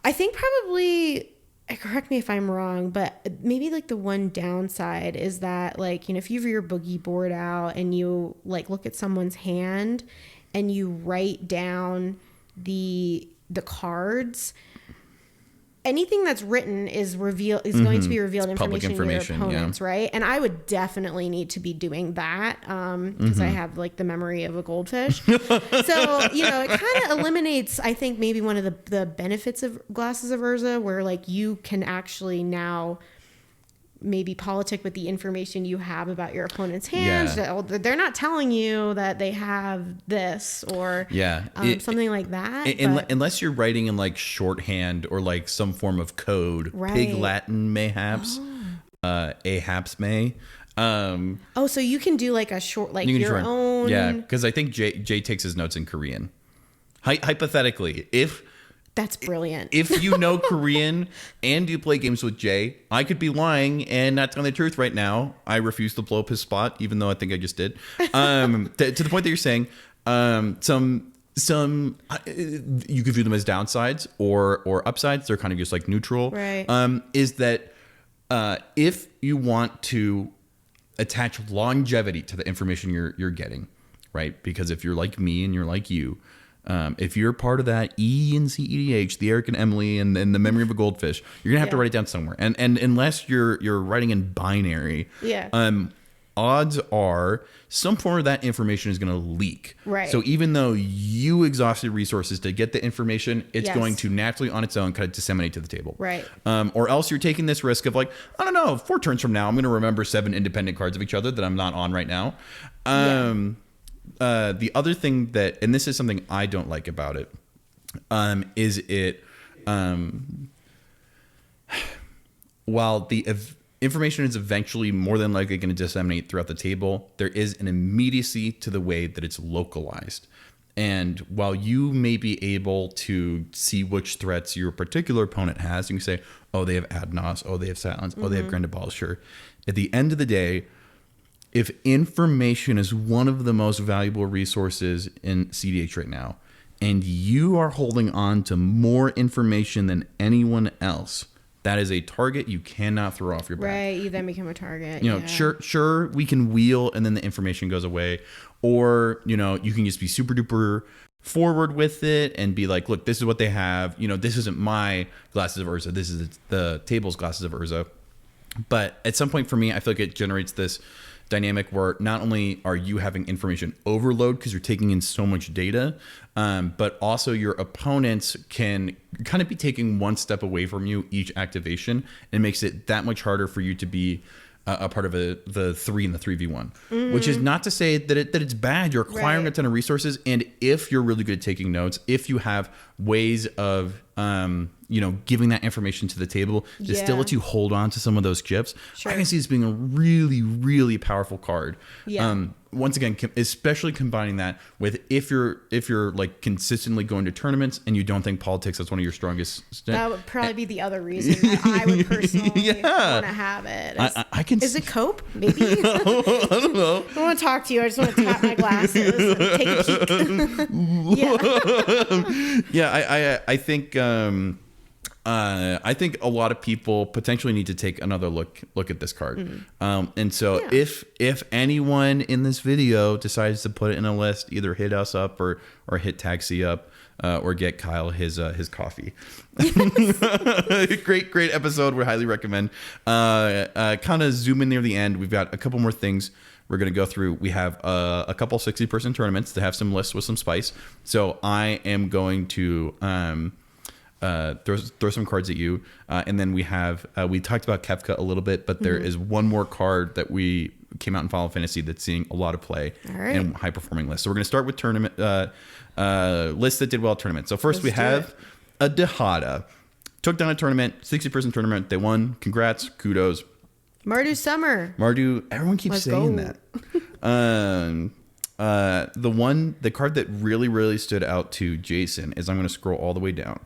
I think probably, correct me if I'm wrong, but maybe like the one downside is that like, you know, if you have your boogie board out and you like look at someone's hand and you write down the cards, anything that's written is going to be revealed information to your opponents, right? And I would definitely need to be doing that because I have like the memory of a goldfish. So, you know, it kind of eliminates, I think, maybe one of the benefits of Glasses of Urza, where like you can actually now maybe politic with the information you have about your opponent's hands. They're not telling you that they have this or something like that. Unless you're writing in like shorthand or like some form of code, Pig Latin mayhaps, ahaps may. So you can do like a short, like your own. Yeah, because I think Jay takes his notes in Korean. Hypothetically, that's brilliant. If you know Korean and you play games with Jay, I could be lying and not telling the truth right now. I refuse to blow up his spot, even though I think I just did. To the point that you're saying, some you could view them as downsides or upsides. They're kind of just like neutral. Right. Is that if you want to attach longevity to the information you're getting, right? Because if you're like me and you're like you, if you're part of that E and cEDH, the Eric and Emily and the memory of a goldfish, you're gonna have to write it down somewhere. And unless you're writing in binary, odds are some form of that information is gonna leak. Right. So even though you exhausted resources to get the information, it's going to naturally on its own kind of disseminate to the table. Right. Or else you're taking this risk of like, I don't know, 4 turns from now, I'm gonna remember 7 independent cards of each other that I'm not on right now. The other thing and this is something I don't like about it, is it while the information is eventually more than likely going to disseminate throughout the table, there is an immediacy to the way that it's localized. And while you may be able to see which threats your particular opponent has, you can say, oh, they have Adnos, oh, they have Silence, oh, they have Grendabalshire. At the end of the day, if information is one of the most valuable resources in cEDH right now, and you are holding on to more information than anyone else, that is a target you cannot throw off your back. Right, you then become a target. You know, sure, we can wheel and then the information goes away. Or, you know, you can just be super duper forward with it and be like, look, this is what they have. You know, this isn't my glasses of Urza. This is the table's glasses of Urza. But at some point for me, I feel like it generates this dynamic where not only are you having information overload because you're taking in so much data, but also your opponents can kind of be taking one step away from you each activation, and it makes it that much harder for you to be a part of the 3 and the 3v1, which is not to say that it's bad. You're acquiring a ton of resources, and if you're really good at taking notes, if you have ways of you know, giving that information to the table that still lets you hold on to some of those chips, I can see this being a really, really powerful card. Once again, especially combining that with if you're like consistently going to tournaments and you don't think politics is one of your strongest. That would probably be the other reason that I would personally want to have it. I can. Is it cope? Maybe. I don't know. I don't want to talk to you. I just want to tap my glasses and take a peek. I think. I think a lot of people potentially need to take another look at this card. And so if anyone in this video decides to put it in a list, either hit us up or hit Tag C up, or get Kyle his coffee. Great episode. We highly recommend. Kind of zoom in near the end. We've got a couple more things we're going to go through. We have a couple 60-person tournaments to have some lists with some spice. So I am going to throw some cards at you, and then we have we talked about Kefka a little bit, but there is one more card that we came out in Final Fantasy that's seeing a lot of play and high performing lists. So we're going to start with tournament lists that did well at tournament. So first we have a Dehada. Took down a tournament, 60-person tournament. They won. Congrats, kudos. Mardu Summer. Mardu. Everyone keeps saying that. The card that really stood out to Jason is, I'm going to scroll all the way down,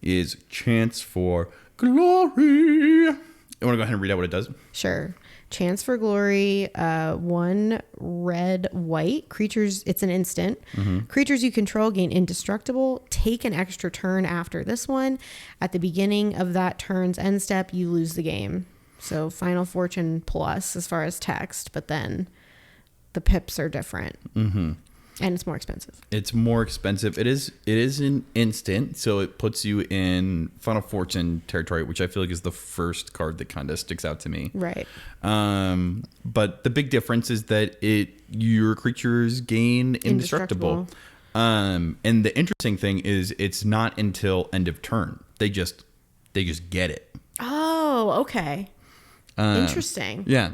is Chance for Glory. You want to go ahead and read out what it does? Sure. Chance for Glory, 1 red white creatures. It's an instant. Creatures you control gain indestructible. Take an extra turn after this one. At the beginning of that turn's end step, you lose the game. So Final Fortune plus as far as text, but then the pips are different. And it's more expensive. It's more expensive. It is an instant, so it puts you in Final Fortune territory, which I feel like is the first card that kind of sticks out to me. Right. But the big difference is that your creatures gain indestructible. And the interesting thing is it's not until end of turn. They just get it. Oh, okay. Interesting. Yeah.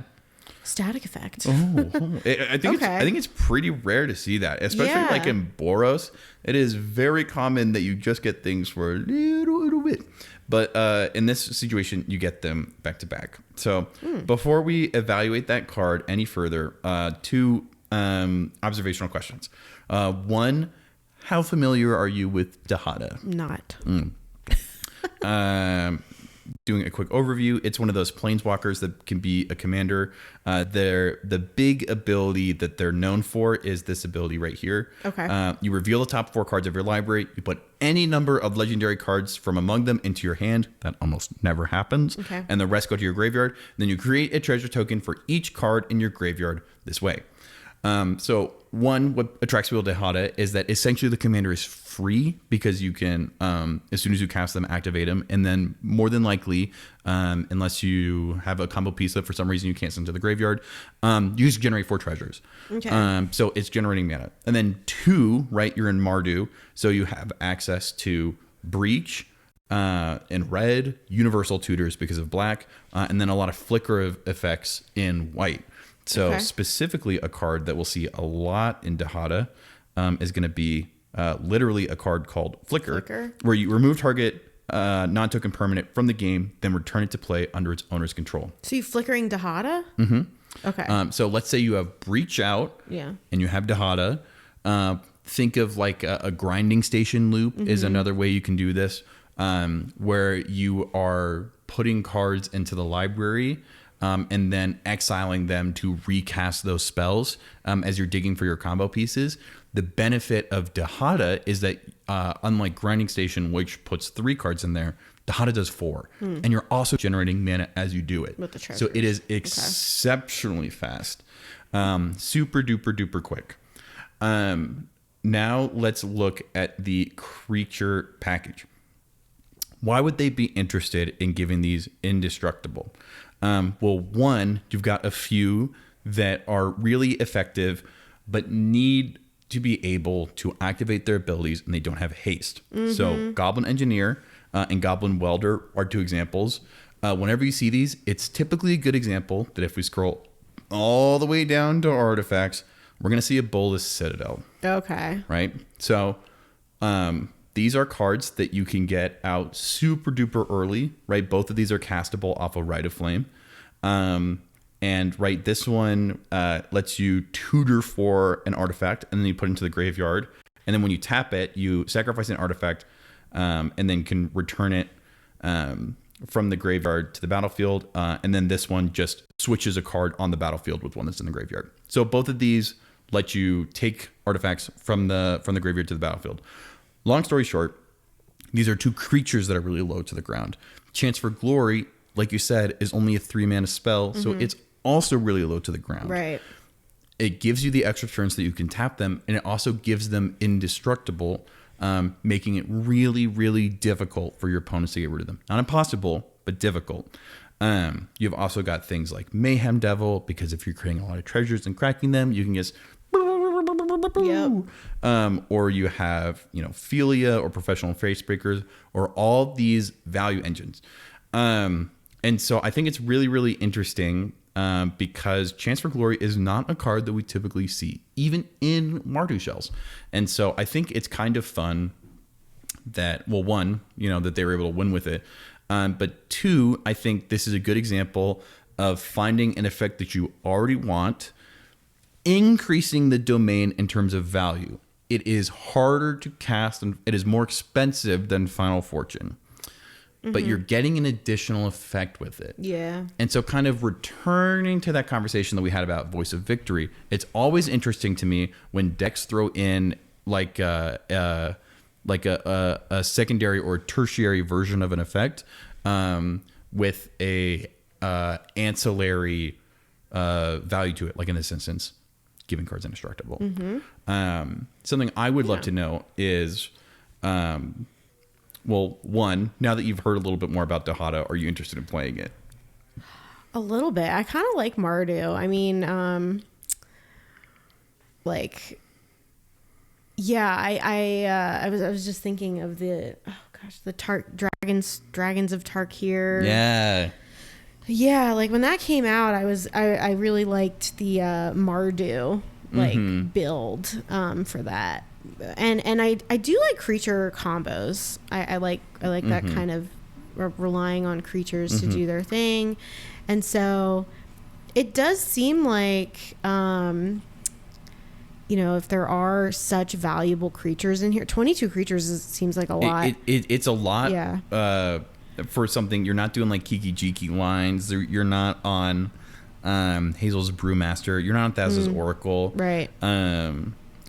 Static effect. I think it's pretty rare to see that, especially like in Boros. It is very common that you just get things for a little bit, but in this situation, you get them back to back. So before we evaluate that card any further, 2 observational questions. 1, how familiar are you with Dehada? Not. Doing a quick overview, it's one of those planeswalkers that can be a commander. The big ability that they're known for is this ability right here. Okay. You reveal the top 4 cards of your library. You put any number of legendary cards from among them into your hand. That almost never happens. Okay. And the rest go to your graveyard. Then you create a treasure token for each card in your graveyard this way. So what attracts people to Dehada is that essentially the commander is free because you can, as soon as you cast them, activate them. And then more than likely, unless you have a combo piece that for some reason you can't send to the graveyard, you just generate 4 treasures. Okay. So it's generating mana. And then 2, right, you're in Mardu. So you have access to Breach, in red, Universal Tutors because of black, and then a lot of flicker effects in white. So specifically a card that we'll see a lot in Dehada is going to be literally a card called Flicker. where you remove target non-token permanent from the game, then return it to play under its owner's control. So you flickering Dahada? Mm-hmm. Okay. So let's say you have Breach out, Yeah. and you have Dahada. Think of like a grinding station loop is another way you can do this, where you are putting cards into the library and then exiling them to recast those spells as you're digging for your combo pieces. The benefit of Dahada is that unlike grinding station, which puts 3 cards in there, Dahada does 4, and you're also generating mana as you do it. With the so it is exceptionally fast, super duper duper quick. Now let's look at the creature package. Why would they be interested in giving these indestructible? Well, one, you've got a few that are really effective, but need to be able to activate their abilities, and they don't have haste. So Goblin Engineer and Goblin Welder are 2 examples. Whenever you see these, it's typically a good example that if we scroll all the way down to artifacts, we're going to see a Bolus Citadel. Okay. Right? So these are cards that you can get out super duper early, right? Both of these are castable off of Rite of Flame. And right, this one lets you tutor for an artifact, and then you put it into the graveyard. And then when you tap it, you sacrifice an artifact, and then can return it from the graveyard to the battlefield. And then this one just switches a card on the battlefield with one that's in the graveyard. So both of these let you take artifacts from the graveyard to the battlefield. Long story short, these are 2 creatures that are really low to the ground. Chance for Glory, like you said, is only a 3-mana spell, so it's also really low to the ground. Right. It gives you the extra turns that you can tap them, and it also gives them indestructible, making it really, really difficult for your opponents to get rid of them. Not impossible, but difficult. You've also got things like Mayhem Devil, because if you're creating a lot of treasures and cracking them, you can just... Yep. Or you have, Philia or Professional Face Breakers, or all these value engines. And so I think it's really, really interesting because Chance for Glory is not a card that we typically see, even in Mardu shells. And so I think it's kind of fun that, well, one, that they were able to win with it. But 2, I think this is a good example of finding an effect that you already want, increasing the domain in terms of value. It is harder to cast and it is more expensive than Final Fortune. But you're getting an additional effect with it. Yeah. And so kind of returning to that conversation that we had about Voice of Victory, it's always interesting to me when decks throw in like a secondary or tertiary version of an effect with a ancillary value to it. Like in this instance, giving cards indestructible. Something I would love to know is... well, one, now that you've heard a little bit more about Dahada, are you interested in playing it? A little bit. I kind of like Mardu. I mean, I was just thinking of the Dragons of Tarkir. Yeah, like when that came out, I really liked the Mardu build for that. And I do like creature combos. I like that kind of relying on creatures to do their thing. And so it does seem like, if there are such valuable creatures in here, 22 creatures seems like a lot. It's a lot. Yeah. For something, you're not doing like Kiki Jiki lines. You're not on Hazel's Brewmaster. You're not on Thaz's Oracle. Right.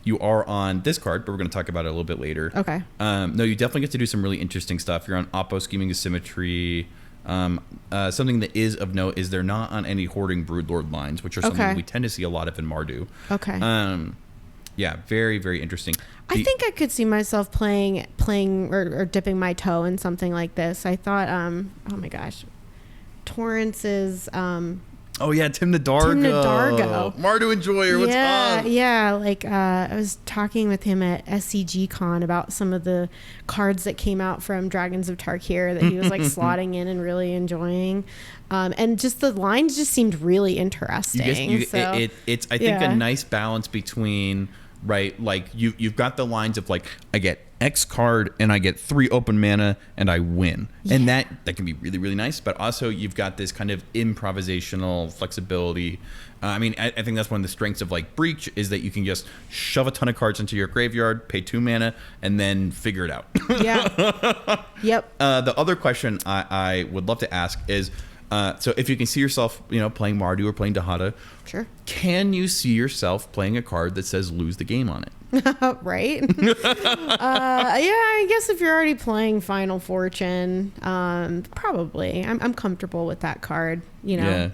You are on this card, but we're going to talk about it a little bit later. Okay. No, you definitely get to do some really interesting stuff. You're on Oppo Scheming Asymmetry. Something that is of note is they're not on any Hoarding Broodlord lines, which are something we tend to see a lot of in Mardu. Okay. Yeah, very, very interesting. I think I could see myself playing or dipping my toe in something like this. I thought, oh my gosh, Torrance's... Oh yeah, Tim the Dargo. Mardu Enjoyer, what's up? Yeah, like I was talking with him at SCG Con about some of the cards that came out from Dragons of Tarkir that he was like slotting in and really enjoying. And just the lines just seemed really interesting. It's I think a nice balance between right? Like you've got the lines of like, I get X card and I get 3 open mana and I win. And that can be really, really nice. But also you've got this kind of improvisational flexibility. I mean, I think that's one of the strengths of like Breach is that you can just shove a ton of cards into your graveyard, pay 2 mana, and then figure it out. Yeah. Yep. The other question I would love to ask is, so if you can see yourself, playing Mardu or playing Dahada, Sure. Can you see yourself playing a card that says lose the game on it? Right. I guess if you're already playing Final Fortune, probably. I'm comfortable with that card. Yeah.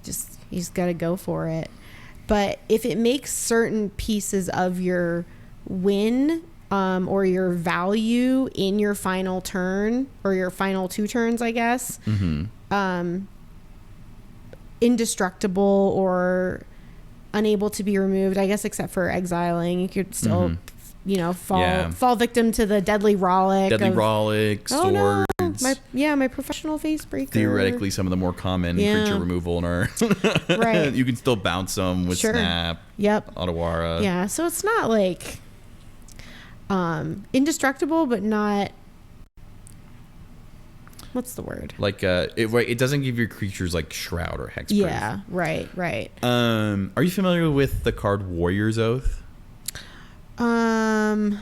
Just you just got to go for it. But if it makes certain pieces of your win or your value in your final turn or your final 2 turns, I guess, indestructible or unable to be removed, I guess, except for exiling, you could still, fall victim to the deadly rollick. Swords. My professional face breaker. Theoretically, some of the more common creature removal in our. Right. You can still bounce them with Snap. Yep. Otawara. Yeah, so it's not like indestructible, but not. What's the word? Like it doesn't give your creatures like Shroud or Hexproof. Yeah, right. Are you familiar with the card Warrior's Oath? No.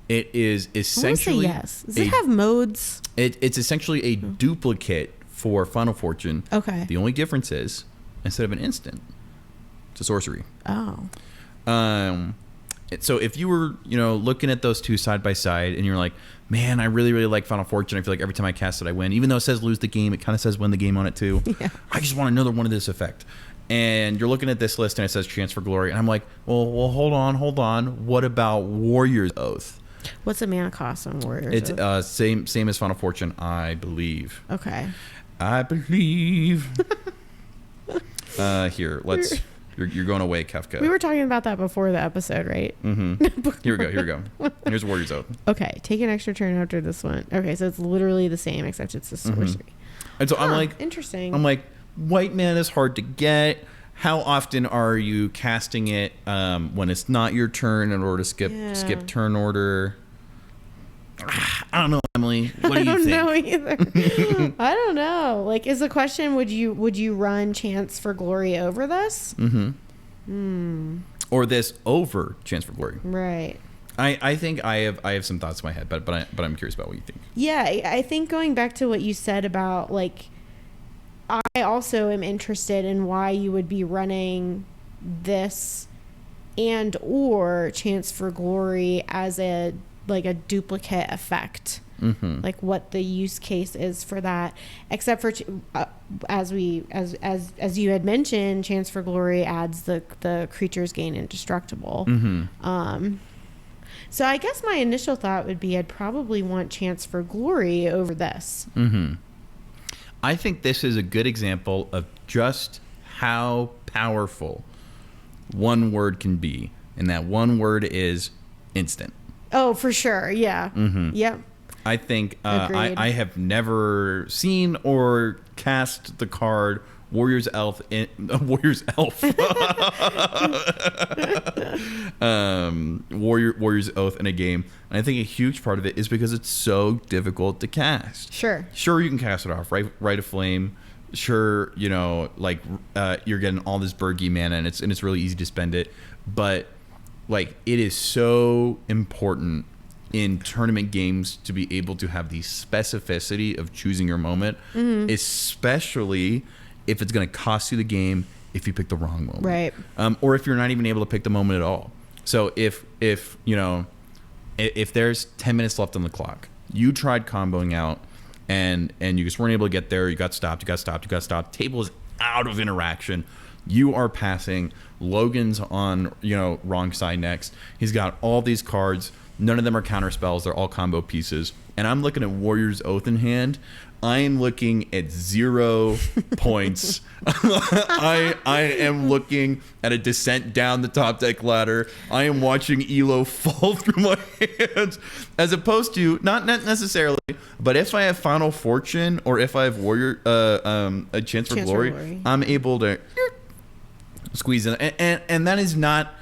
It is essentially. Yes. Does it have modes? It's essentially a duplicate for Final Fortune. Okay. The only difference is instead of an instant, it's a sorcery. Oh. So if you were, looking at those two side by side and you're like, man, I really, really like Final Fortune. I feel like every time I cast it, I win. Even though it says lose the game, it kind of says win the game on it too. Yeah. I just want another one of this effect. And you're looking at this list and it says Chance for Glory. And I'm like, well, hold on. What about Warrior's Oath? What's the mana cost on Warrior's Oath? It's same as Final Fortune, I believe. Okay. I believe. Here, let's... You're going away, Kefka. We were talking about that before the episode, right? Mm-hmm. Here we go. Here's Warrior's Oath. Okay, take an extra turn after this one. Okay, so it's literally the same, except it's a sorcery. Mm-hmm. And so I'm like... Interesting. I'm like, white mana is hard to get. How often are you casting it when it's not your turn in order to skip turn order? I don't know, Emily. What do you think? I don't know either. I don't know. Like, is the question, would you run Chance for Glory over this? Mm-hmm. Or this over Chance for Glory? Right. I think I have some thoughts in my head, but I'm curious about what you think. Yeah, I think going back to what you said about, like, I also am interested in why you would be running this and or Chance for Glory as a duplicate effect. Mm-hmm. Like what the use case is for that, except for as you had mentioned, Chance for Glory adds the creatures gain indestructible. Mm-hmm. So I guess my initial thought would be I'd probably want Chance for Glory over this. Mm-hmm. I think this is a good example of just how powerful one word can be, and that one word is instant. Oh, for sure. Yeah. Mm-hmm. Yep. I think I have never seen or cast the card Warrior's Oath Warrior's Oath in a game. And I think a huge part of it is because it's so difficult to cast. Sure, you can cast it off, right of Flame. Sure, you're getting all this Bergy mana and it's really easy to spend it. But like, it is so important in tournament games to be able to have the specificity of choosing your moment, especially if it's going to cost you the game if you pick the wrong moment, right? Or if you're not even able to pick the moment at all. So if there's 10 minutes left on the clock, you tried comboing out, and you just weren't able to get there. You got stopped. Table is out of interaction. You are passing. Logan's on wrong side next. He's got all these cards. None of them are counter spells. They're all combo pieces. And I'm looking at Warrior's Oath in hand. I am looking at 0 points. I am looking at a descent down the top deck ladder. I am watching Elo fall through my hands, as opposed to not necessarily, but if I have Final Fortune or if I have a Chance for Glory, I'm able to squeeze in, and that is not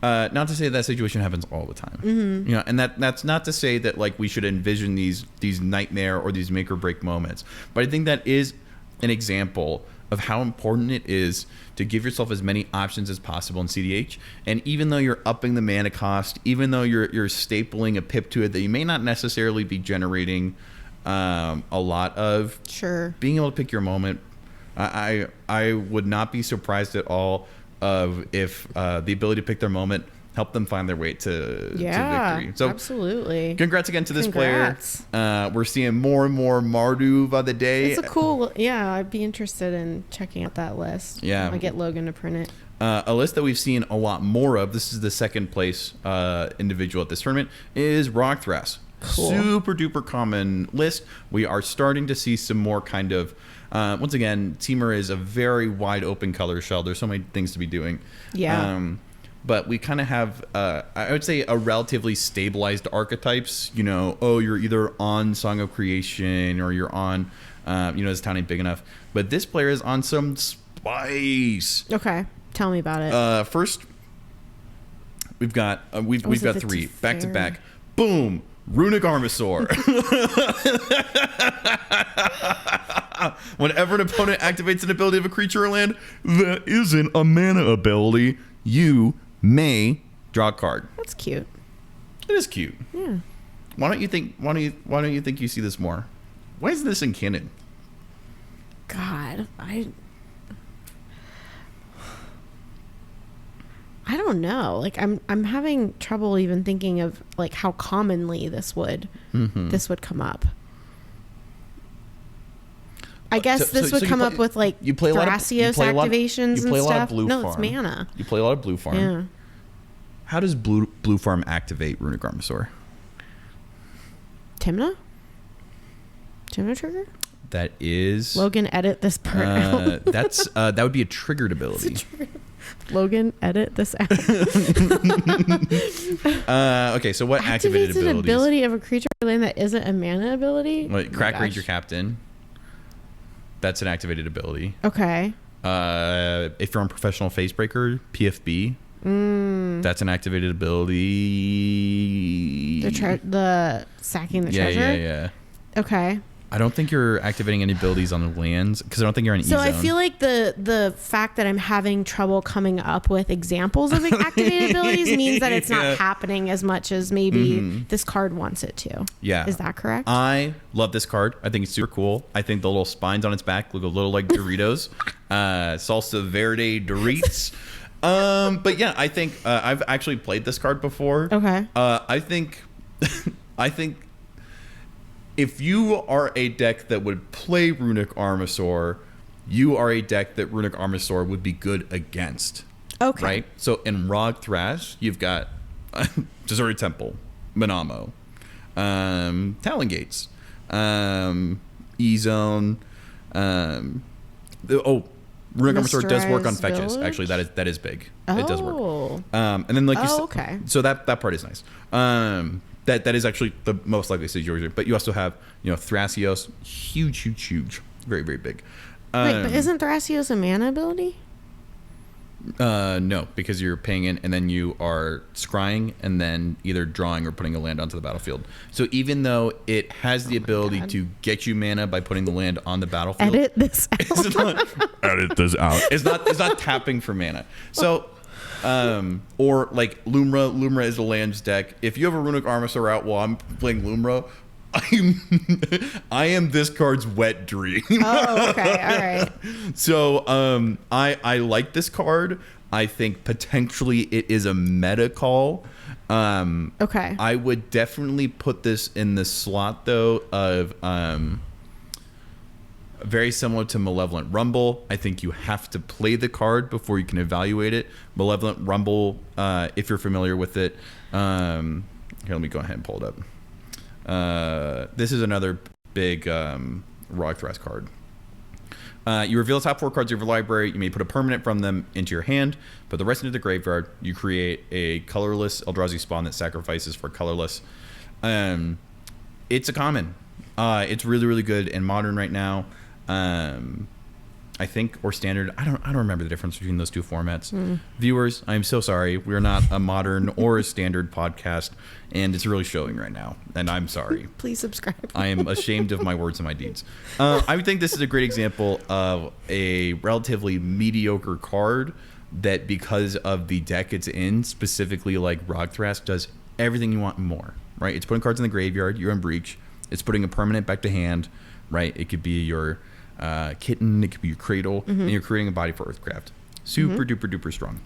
to say that situation happens all the time. You know, and that's not to say that like we should envision these nightmare or these make or break moments, but I think that is an example of how important it is to give yourself as many options as possible in cEDH. And even though you're upping the mana cost, even though you're stapling a pip to it that you may not necessarily be generating a lot of, being able to pick your moment, I would not be surprised at all of if the ability to pick their moment helped them find their way to victory. So absolutely. Congrats again to this player. We're seeing more and more Mardu by the day. It's a cool, I'd be interested in checking out that list. Yeah. I'll get Logan to print it. A list that we've seen a lot more of, this is the second place individual at this tournament, is Rockthras. Cool. Super duper common list. We are starting to see some more kind of, once again, Temur is a very wide open color shell. There's so many things to be doing. Yeah. But we kind of have, I would say, a relatively stabilized archetypes. You know, you're either on Song of Creation or you're on, this town ain't big enough. But this player is on some spice. Okay, tell me about it. First, we've got three back to back. Boom, Runic Armasaur. Whenever an opponent activates an ability of a creature or land that isn't a mana ability, you may draw a card. That's cute. It is cute. Yeah. Why don't you think you see this more? Why isn't this in canon? God, I don't know. Like I'm having trouble even thinking of like how commonly this would come up. I guess this would come up with like Thrasios activations and stuff. No, it's mana. You play a lot of blue farm. Yeah. How does blue farm activate Runic Armasaur? Tymna trigger? That is Logan, edit this part out. that would be a triggered ability. Logan, edit this out. Okay, so what activated an abilities? Ability of a creature or land that isn't a mana ability? Crack Ranger Captain. That's an activated ability. Okay. If you're on Professional Facebreaker, PFB, that's an activated ability. The sacking the treasure? Yeah. Okay. I don't think you're activating any abilities on the lands because I don't think you're in E-Zone. So I feel like the fact that I'm having trouble coming up with examples of activated abilities means that it's not happening as much as maybe this card wants it to. Yeah. Is that correct? I love this card. I think it's super cool. I think the little spines on its back look a little like Doritos. Salsa Verde Doritos. But yeah, I think I've actually played this card before. Okay. I think if you are a deck that would play Runic Armasaur, you are a deck that Runic Armasaur would be good against. Okay. Right? So in Rockthras, you've got Deserted Temple, Manamo, Talon Gates, E-Zone. Runic Armasaur does work on fetches. Village? Actually, that is big. It does work. Oh. And then like okay. So that part is nice. That is actually the most likely stage yours. But you also have, Thrasios, huge, very, very big. Wait, but isn't Thrasios a mana ability? No, because you're paying in and then you are scrying and then either drawing or putting a land onto the battlefield. So even though it has the ability to get you mana by putting the land on the battlefield, edit this out. Edit this out. It's not tapping for mana. So. Or like Lumra is a lands deck. If you have a Runic Armasaur out while I'm playing Lumra, I am this card's wet dream. Oh, okay, all right. So I like this card. I think potentially it is a meta call. Okay. I would definitely put this in the slot though of very similar to Malevolent Rumble. I think you have to play the card before you can evaluate it. Malevolent Rumble, if you're familiar with it. Here, let me go ahead and pull it up. This is another big Rockthras card. You reveal the top 4 cards of your library. You may put a permanent from them into your hand, put the rest into the graveyard. You create a colorless Eldrazi spawn that sacrifices for colorless. It's a common. It's really, really good in Modern right now. I think, or standard. I don't remember the difference between those two formats. Viewers, I'm so sorry. We're not a modern or a standard podcast, and it's really showing right now. And I'm sorry. Please subscribe. I am ashamed of my words and my deeds. I would think this is a great example of a relatively mediocre card that, because of the deck it's in, specifically like Rogthrast, does everything you want and more. Right? It's putting cards in the graveyard. You're in breach. It's putting a permanent back to hand. Right? It could be your kitten, it could be your cradle, and you're creating a body for Earthcraft. Super duper duper strong.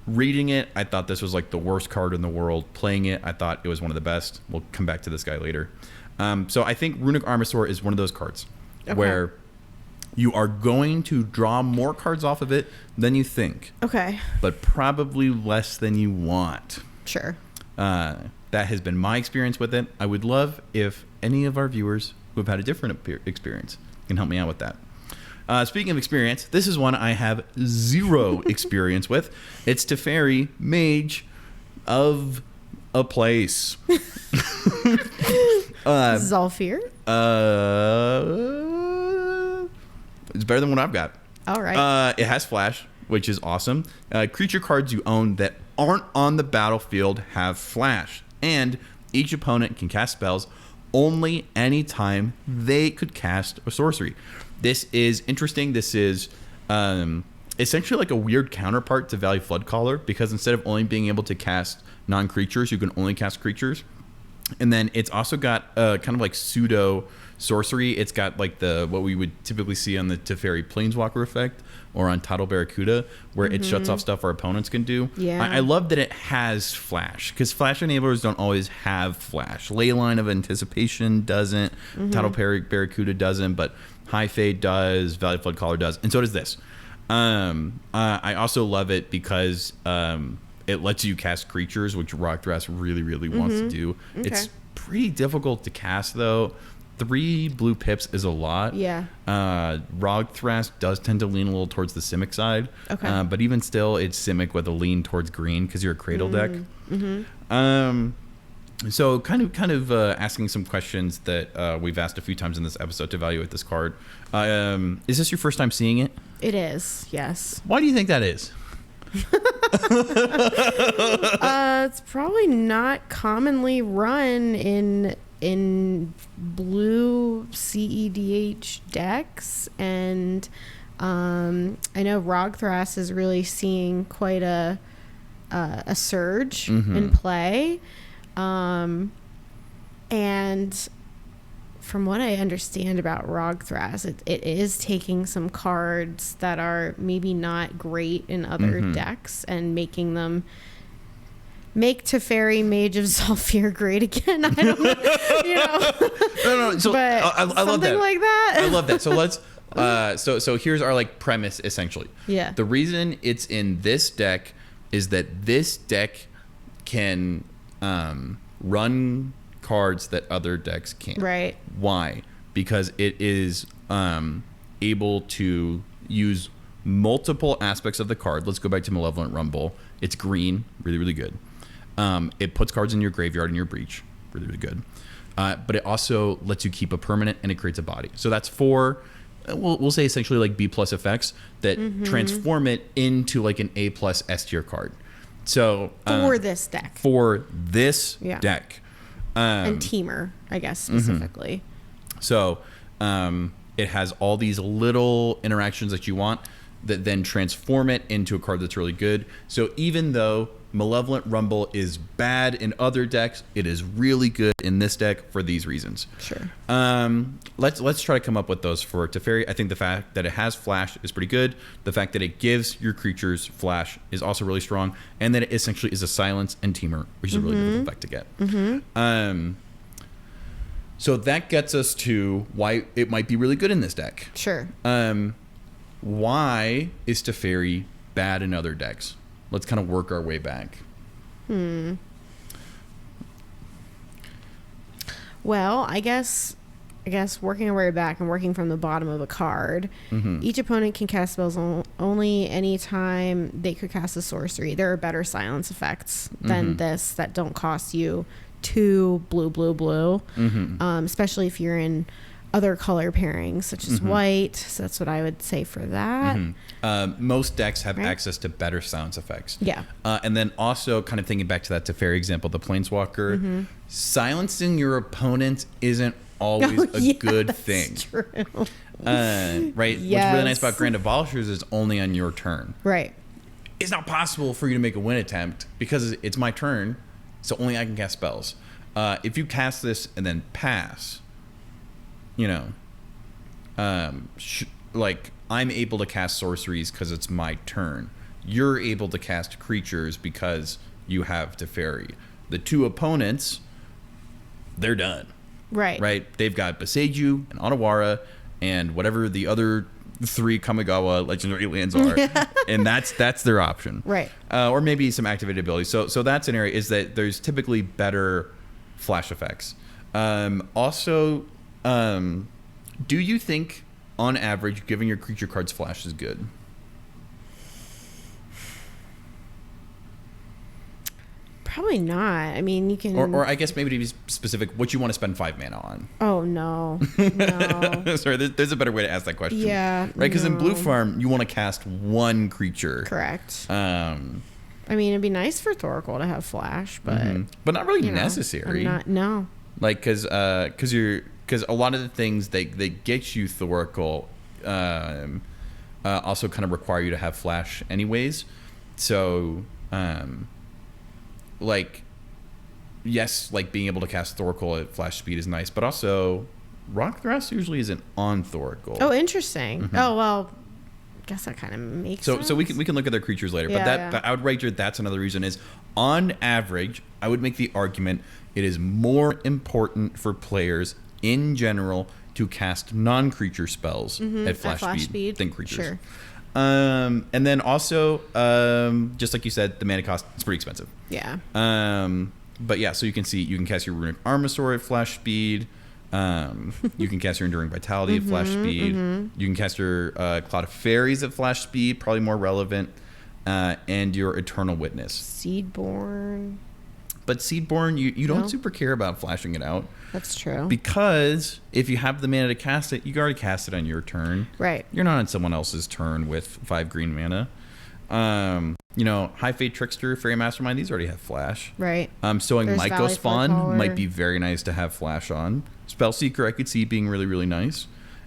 Reading it, I thought this was like the worst card in the world. Playing it, I thought it was one of the best. We'll come back to this guy later. So I think Runic Armasaur is one of those cards where you are going to draw more cards off of it than you think. Okay. But probably less than you want. Sure. That has been my experience with it. I would love if any of our viewers who have had a different experience can help me out with that. Speaking of experience, this is one I have zero experience with. It's Teferi, Mage of a Place. Zolfir? It's better than what I've got. All right. It has Flash, which is awesome. Creature cards you own that aren't on the battlefield have Flash. And each opponent can cast spells only anytime they could cast a sorcery. This is interesting. This is essentially like a weird counterpart to Valley Floodcaller, because instead of only being able to cast non-creatures, you can only cast creatures. And then it's also got kind of like pseudo sorcery. It's got like what we would typically see on the Teferi Planeswalker effect or on Tidal Barracuda, where it shuts off stuff our opponents can do. Yeah. I love that it has Flash, because Flash enablers don't always have Flash. Leyline of Anticipation doesn't. Tidal Barracuda doesn't, but High Fade does. Valley Floodcaller does, and so does this. I also love it because it lets you cast creatures, which Rogthrast really, really wants to do. Okay. It's pretty difficult to cast, though. 3 blue pips is a lot. Yeah. Rogthrast does tend to lean a little towards the Simic side. Okay. But even still, it's Simic with a lean towards green because you're a Cradle deck. So kind of asking some questions that we've asked a few times in this episode to evaluate this card. Is this your first time seeing it? It is, yes. Why do you think that is? It's probably not commonly run in blue cEDH decks, and I know Rogthrast is really seeing quite a surge in play, and from what I understand about Rogthrast, it is taking some cards that are maybe not great in other decks and making them make Teferi, Mage of Zolfir great again. I don't know, No. So but I love that. something like that. I love that. So let's. So here's our like premise essentially. Yeah. The reason it's in this deck is that this deck can run cards that other decks can't. Right. Why? Because it is able to use multiple aspects of the card. Let's go back to Malevolent Rumble. It's green, really, really good. It puts cards in your graveyard and your breach, really, really good. But it also lets you keep a permanent, and it creates a body. So that's 4, we'll say essentially like B+ effects that transform it into like an A+ S tier card. So For this deck. For this deck. And Teamer, I guess, specifically. So it has all these little interactions that you want that then transform it into a card that's really good. So even though Malevolent Rumble is bad in other decks, it is really good in this deck for these reasons. Sure. Let's try to come up with those for Teferi. I think the fact that it has Flash is pretty good. The fact that it gives your creatures Flash is also really strong, and that it essentially is a silence and Teamer, which is a really difficult effect to get. So that gets us to why it might be really good in this deck. Sure. Why is Teferi bad in other decks? Let's kind of work our way back. Well, I guess working our way back and working from the bottom of a card, each opponent can cast spells only anytime they could cast a sorcery. There are better silence effects than this that don't cost you 2 blue, especially if you're in other color pairings, such as white. So that's what I would say for that. Most decks have access to better sounds effects. Yeah. And then also kind of thinking back to that Teferi example, the Planeswalker, silencing your opponent isn't always a good thing. True. Right? Yes. What's really nice about Grand Abolishers is only on your turn. Right. It's not possible for you to make a win attempt because it's my turn, so only I can cast spells. If you cast this and then pass, like I'm able to cast sorceries because it's my turn. You're able to cast creatures because you have Teferi. The two opponents, they're done. Right? They've got Boseiju and Otawara and whatever the other 3 Kamigawa legendary lands are. And that's their option. Right. Or maybe some activated abilities. So that's an area, is that there's typically better flash effects. Also, do you think on average giving your creature cards flash is good? Probably not. I mean, you can... Or I guess maybe to be specific, what you want to spend 5 mana on. Oh, no. No. Sorry, there's a better way to ask that question. Yeah. Right, because in Blue Farm, you want to cast 1 creature. Correct. I mean, it'd be nice for Thoracle to have flash, but... But not really necessary. No. Like, because a lot of the things that get you Thoracle also kind of require you to have flash anyways. So... like, yes, like being able to cast Thoracle at flash speed is nice, but also Rock Thrust usually isn't on Thoracle. Oh, interesting. Oh, well, I guess that kind of makes sense. So we can look at their creatures later, but I would wager that's another reason is on average, I would make the argument it is more important for players in general to cast non-creature spells at flash speed than creatures. Sure. And then also, just like you said, the mana cost is pretty expensive. Yeah. But yeah, so you can cast your Runic Armasaur at flash speed. You can cast your Enduring Vitality at flash speed. You can cast your Cloud of Fairies at flash speed, probably more relevant, and your Eternal Witness. Seedborn. But Seedborn, you don't super care about flashing it out. That's true. Because if you have the mana to cast it, you already cast it on your turn. Right. You're not on someone else's turn with 5 green mana. High Fate Trickster, Fairy Mastermind, these already have flash. Right. Sowing There's Valley Mycospawn might be very nice to have flash on. Spellseeker I could see being really, really nice.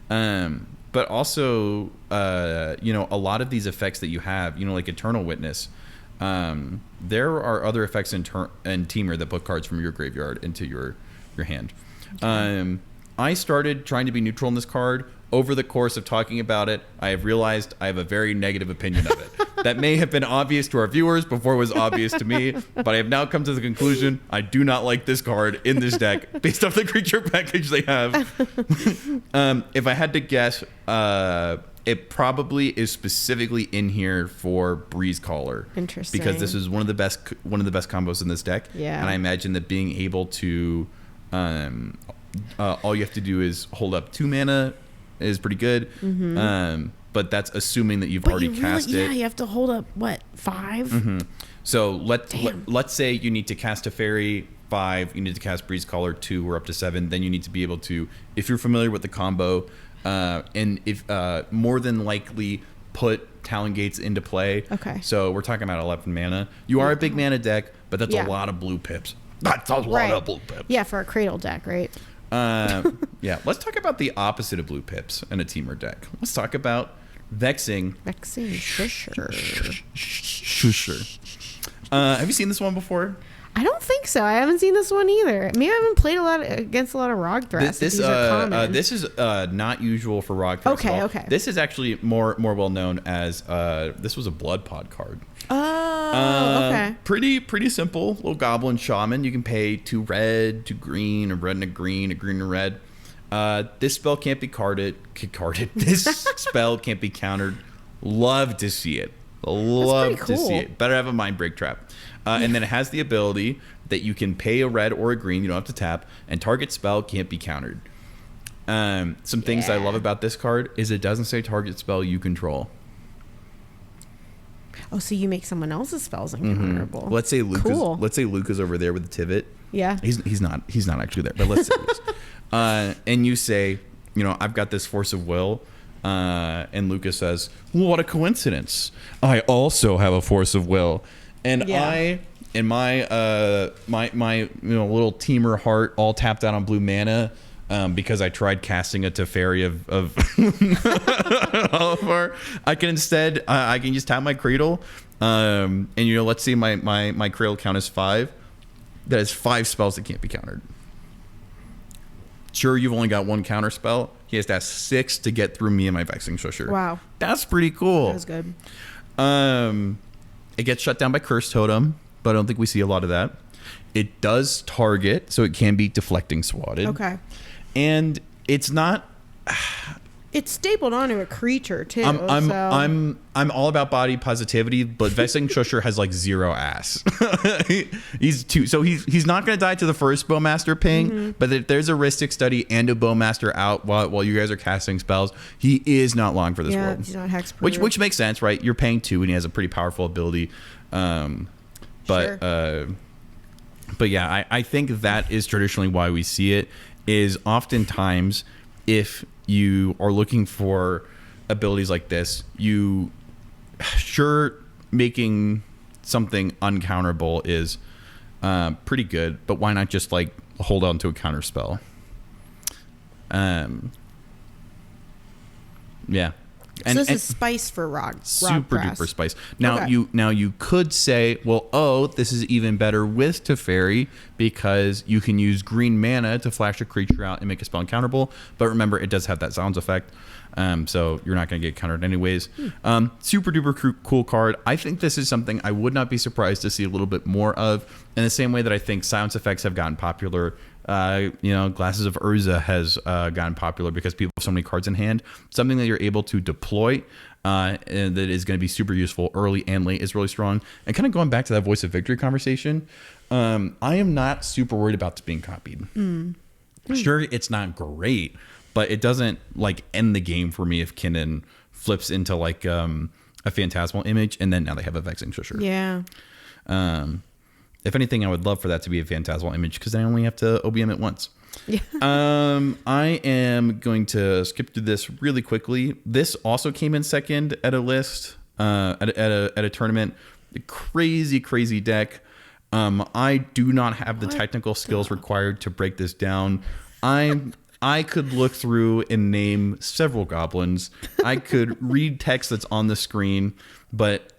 But also, a lot of these effects that you have, like Eternal Witness, there are other effects in Temur that put cards from your graveyard into your hand. Okay. I started trying to be neutral in this card. Over the course of talking about it, I have realized I have a very negative opinion of it. That may have been obvious to our viewers before it was obvious to me, but I have now come to the conclusion I do not like this card in this deck based off the creature package they have. If I had to guess, it probably is specifically in here for Breeze Caller. Interesting. Because this is one of the best combos in this deck. Yeah. And I imagine that being able to all you have to do is hold up 2 mana is pretty good. But that's assuming that you've already cast it. Yeah, you have to hold up, 5? So let's say you need to cast a fairy 5, you need to cast Breeze Caller 2, or up to 7, then you need to be able to, if you're familiar with the combo, and if more than likely put Talon Gates into play. Okay. So we're talking about 11 mana. You are a big mana deck, but that's a lot of blue pips. That's a lot of blue pips. Yeah, for a Cradle deck, right? Yeah, let's talk about the opposite of blue pips in a Temur deck. Let's talk about Vexing. Sure. Have you seen this one before? I don't think so. I haven't seen this one either. Maybe I haven't played against a lot of Rog Thrests. This is not usual for Rog Thrests. Okay. This is actually more well known as this was a Blood Pod card. Oh, okay. Pretty simple. Little Goblin Shaman. You can pay 2 red, 2 green, a red and a green and a red. This spell can't be carded. This spell can't be countered. Love to see it. To see it. Better have a Mind Break Trap. And then it has the ability that you can pay a red or a green. You don't have to tap. And target spell can't be countered. Some things I love about this card is it doesn't say target spell you control. Oh, so you make someone else's spells uncounterable. Let's say Luke is over there with the Tivit. Yeah. He's not actually there, but let's say he is. And you say, I've got this force of will. And Lucas says, what a coincidence. I also have a force of will. And I, in my little teamer heart, all tapped out on blue mana, because I tried casting a Teferi of Oliver. I can instead, I can just tap my Cradle. And let's see, my Cradle count is 5. That is 5 spells that can't be countered. Sure, you've only got 1 counter spell. He has to have 6 to get through me and my Vexing Shusher. Wow. That's pretty cool. That was good. It gets shut down by Curse Totem, but I don't think we see a lot of that. It does target, so it can be deflecting swatted. Okay. And it's not... It's stapled onto a creature too. I'm all about body positivity, but Vexing Shusher has like 0 ass. He's not going to die to the first Bowmaster ping, but if there's a Rhystic Study and a Bowmaster out while you guys are casting spells, he is not long for this world. He's not hexproof. Which makes sense, right? You're paying 2 and he has a pretty powerful ability. But yeah, I think that is traditionally why we see it, is oftentimes if you are looking for abilities like this, making something uncounterable is pretty good, but why not just like hold on to a counter spell? Yeah. So this is spice for super Roggrass. duper spice. Now Okay. you could say, well, this is even better with Teferi because you can use green mana to flash a creature out and make a spell uncounterable. But remember, it does have that sounds effect, so you're not going to get countered anyways. Super duper cool card. I think this is something I would not be surprised to see a little bit more of. In the same way that I think silence effects have gotten popular. Glasses of Urza has gotten popular because people have so many cards in hand. Something that you're able to deploy and that is going to be super useful early and late is really strong. And kind of going back to that Voice of Victory conversation, I am not super worried about this being copied. Sure, it's not great, but it doesn't like end the game for me if Kinnan flips into like a Phantasmal Image and then now they have a Vexing Shusher. Yeah. If anything, I would love for that to be a Phantasmal Image because I only have to OBM it once. Yeah. I am going to skip through this really quickly. This also came in second at a list, at a tournament. Crazy deck. I do not have the technical skills required to break this down. I could look through and name several goblins. I could read text that's on the screen, but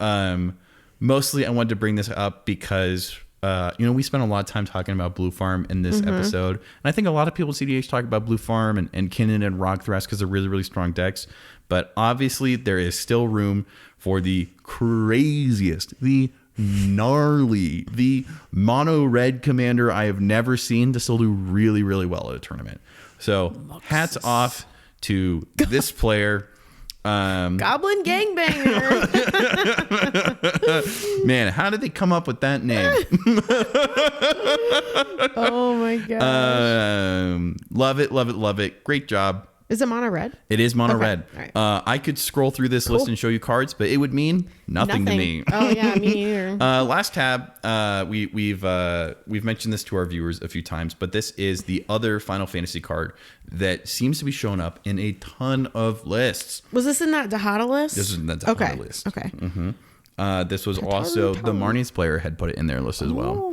mostly I wanted to bring this up because we spent a lot of time talking about Blue Farm in this episode. And I think a lot of people at cEDH talk about Blue Farm and Kinnan and Roggrass because they're really, really strong decks. But obviously there is still room for the craziest, the gnarly, the mono red commander I have never seen to still do really, really well at a tournament. So hats off to this player. Goblin Gangbanger. Man, how did they come up with that name? Oh my gosh. Love it. Great job. Is it mono red? It is mono red. All right. I could scroll through this list and show you cards, but it would mean nothing to me. Oh yeah, me neither. Last tab, we've mentioned this to our viewers a few times, but this is the other Final Fantasy card that seems to be showing up in a ton of lists. Was this in that Dahada list? This is in that Dahada list. Okay. This was also the Marnie's player had put it in their list as well.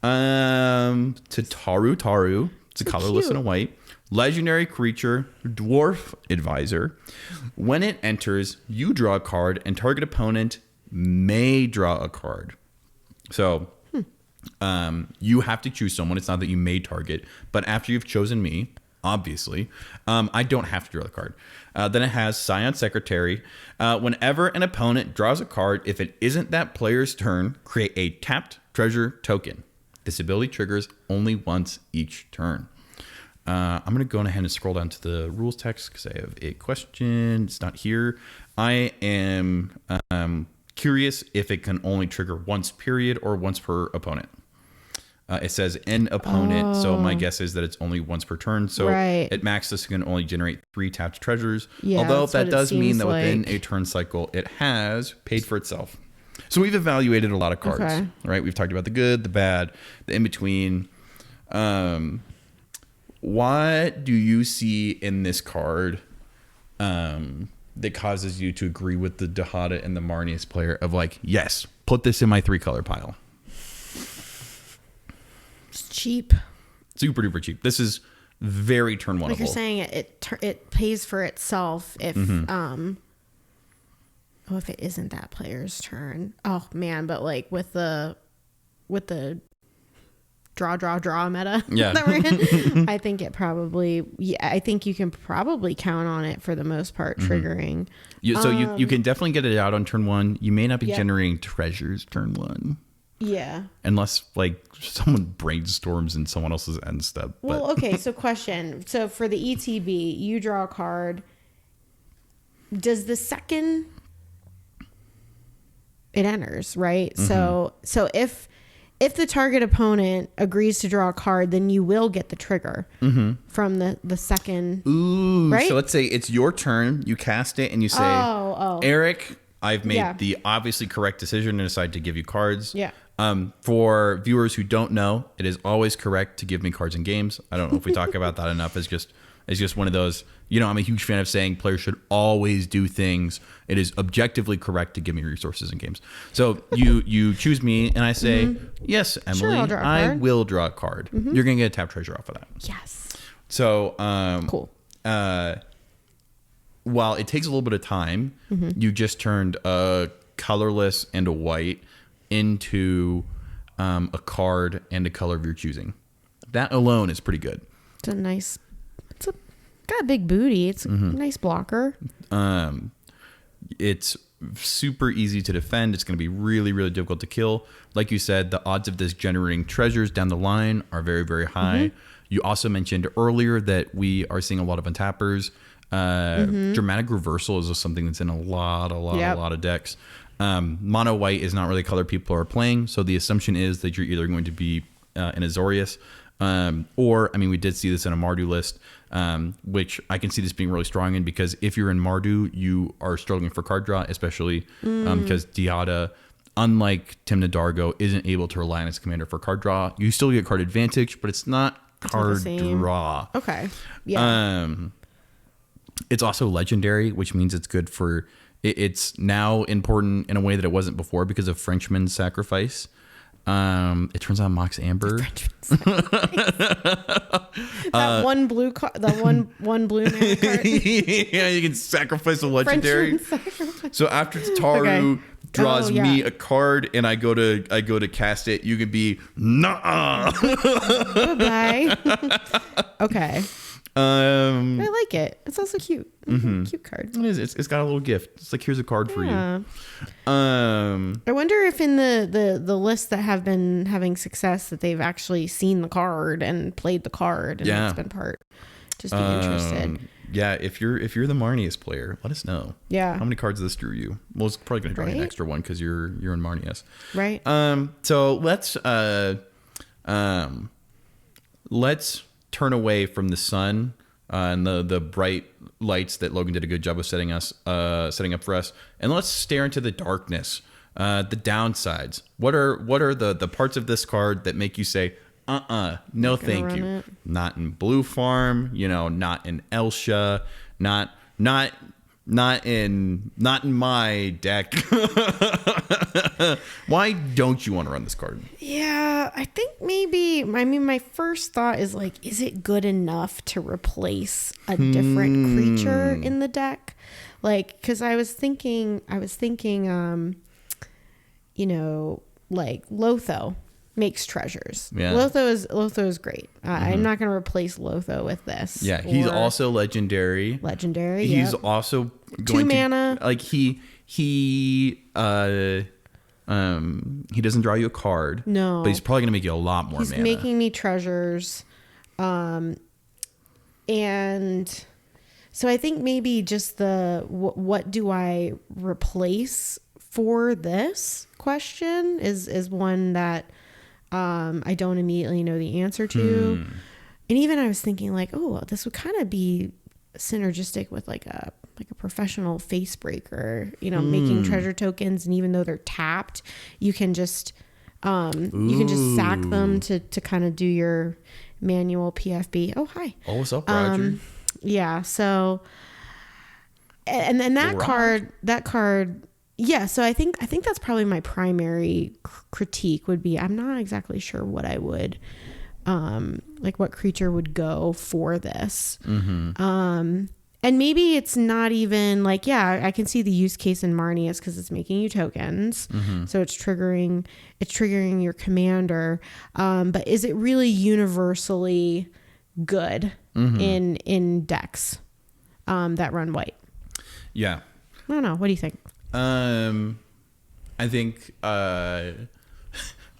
To Taru. It's a colorless and a white. Legendary creature, Dwarf Advisor. When it enters, you draw a card and target opponent may draw a card. So you have to choose someone. It's not that you may target, but after you've chosen me, obviously, I don't have to draw the card. Then it has Scion Secretary. Whenever an opponent draws a card, if it isn't that player's turn, create a tapped treasure token. This ability triggers only once each turn. I'm going to go ahead and scroll down to the rules text because I have a question. It's not here. I am curious if it can only trigger once period or once per opponent. It says an opponent, so my guess is that it's only once per turn. So at max, this can only generate 3 tapped treasures. Yeah, although that does mean that like within a turn cycle, it has paid for itself. So we've evaluated a lot of cards, right? We've talked about the good, the bad, the in-between. what do you see in this card that causes you to agree with the Dihada and the Marnius player of like, yes, put this in my 3-color pile? It's cheap. Super duper cheap. This is very turn one. Like you're saying, it pays for itself if if it isn't that player's turn. Oh man, but like with the draw meta that we're in, I think it probably I think you can probably count on it for the most part triggering. So you can definitely get it out on turn 1. You may not be generating treasures turn 1. Yeah. Unless like someone brainstorms in someone else's end step. Well, okay, so question. So for the ETB, you draw a card. Does the second it enters, right? So if the target opponent agrees to draw a card, then you will get the trigger from the second. Ooh, right? So let's say it's your turn. You cast it and you say, Eric, I've made the obviously correct decision and decide to give you cards. Yeah. For viewers who don't know, it is always correct to give me cards in games. I don't know if we talk about that enough. It's just one of those, I'm a huge fan of saying players should always do things. It is objectively correct to give me resources in games. So you choose me and I say, yes, Emily, I will draw a card. You're going to get a tap treasure off of that. Yes. So, cool. While it takes a little bit of time, you just turned a colorless and a white into a card and a color of your choosing. That alone is pretty good. It's got a big booty. It's a nice blocker. It's super easy to defend. It's going to be really, really difficult to kill. Like you said, the odds of this generating treasures down the line are very, very high. You also mentioned earlier that we are seeing a lot of untappers. Dramatic reversal is something that's in a lot of decks. Mono white is not really a color people are playing, so the assumption is that you're either going to be in Azorius, or we did see this in a Mardu list, which I can see this being really strong in, because if you're in Mardu, you are struggling for card draw, especially because Diada, unlike Timna Dargo, isn't able to rely on its commander for card draw. You still get card advantage, but it's not card draw. Okay. Yeah. It's also legendary, which means it's good for... It's now important in a way that it wasn't before because of Frenchman's Sacrifice. It turns out Mox Amber. That one blue card, the one blue mana card. Yeah, you can sacrifice a legendary. So after Taru draws me a card and I go to cast it, you can be Bye. Okay. I like it. It's also cute. Cute card. It is. It's got a little gift. It's like, here's a card for you. I wonder if in the lists that have been having success that they've actually seen the card and played the card and it's been part. Just be interested. Yeah, if you're the Marnius player, let us know. Yeah. How many cards this drew you? Well, it's probably gonna draw you an extra one because you're in Marnius. Right. So let's turn away from the sun and the bright lights that Logan did a good job of setting up for us, and let's stare into the darkness, the downsides. What are the parts of this card that make you say, no thank you? It. Not in Blue Farm, not in Elsha, not in my deck. Why don't you want to run this card? Yeah, I think maybe, my first thought is like, is it good enough to replace a different creature in the deck? Like, cause I was thinking, like Lotho makes treasures. Yeah. Lotho is great. I'm not going to replace Lotho with this. Yeah. He's also legendary. He's also going 2 mana. Like he doesn't draw you a card. No. But he's probably going to make you a lot more mana. He's making me treasures. And so I think maybe just what do I replace for this question is one that I don't immediately know the answer to. And even I was thinking like, this would kind of be synergistic with like a professional face breaker, making treasure tokens, and even though they're tapped, you can just sack them to kind of do your manual PFB. Oh, hi. Oh, what's up, Roger? Yeah. So, and then that card. Yeah. So I think that's probably my primary critique would be, I'm not exactly sure what I would, like what creature would go for this. And maybe it's not even like, yeah, I can see the use case in Marnius because it's making you tokens. So it's triggering your commander. But is it really universally good in decks that run white? Yeah. I don't know. What do you think? I think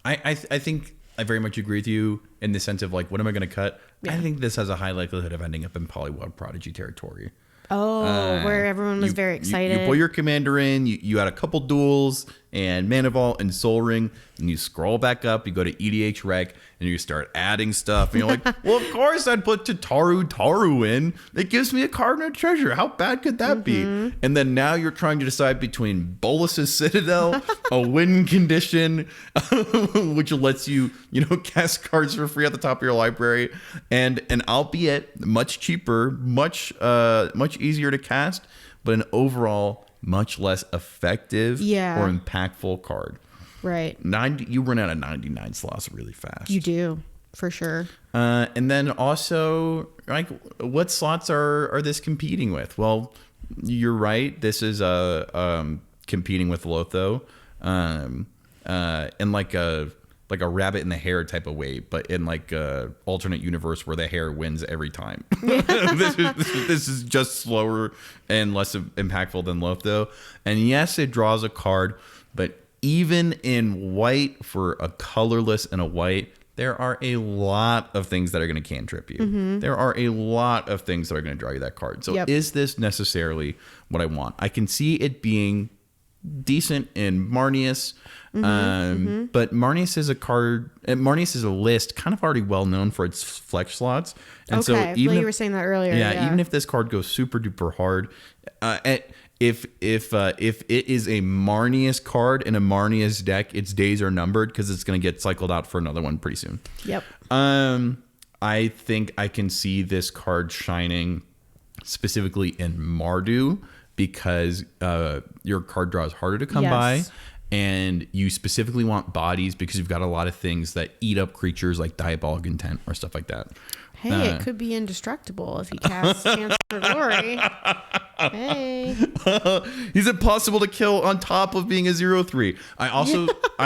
I think I very much agree with you in the sense of like, what am I going to cut? Yeah. I think this has a high likelihood of ending up in Polywog Prodigy territory. Oh, where everyone was very excited. You pull your commander in, you had a couple duels and Mana Vault and Soul Ring, and you scroll back up, you go to EDH Rec, and you start adding stuff. And you're like, well, of course I'd put Taru in. It gives me a card and a treasure. How bad could that be? And then now you're trying to decide between Bolus's Citadel, a win condition, which lets you cast cards for free at the top of your library, and albeit much cheaper, much easier to cast, but an overall much less effective or impactful card. Right. You run out of 99 slots really fast. You do, for sure. And then also, like, what slots are this competing with? Well, you're right. This is competing with Lotho, in like a rabbit in the hare type of way, but in like a alternate universe where the hare wins every time. This is just slower and less impactful than Lotho. And yes, it draws a card, but even in white, for a colorless and a white, there are a lot of things that are going to cantrip you. There are a lot of things that are going to draw you that card. So is this necessarily what I want? I can see it being decent in Marnius. But Marnius is a card. Marnius is a list kind of already well known for its flex slots, and so even you were saying that earlier. Yeah, even if this card goes super duper hard, if it is a Marnius card in a Marnius deck, its days are numbered because it's going to get cycled out for another one pretty soon. Yep. I think I can see this card shining specifically in Mardu because your card draw is harder to come by. And you specifically want bodies because you've got a lot of things that eat up creatures like Diabolic Intent or stuff like that. Hey, it could be indestructible if you cast Chance for Glory. Hey. He's impossible to kill on top of being a 0/3. I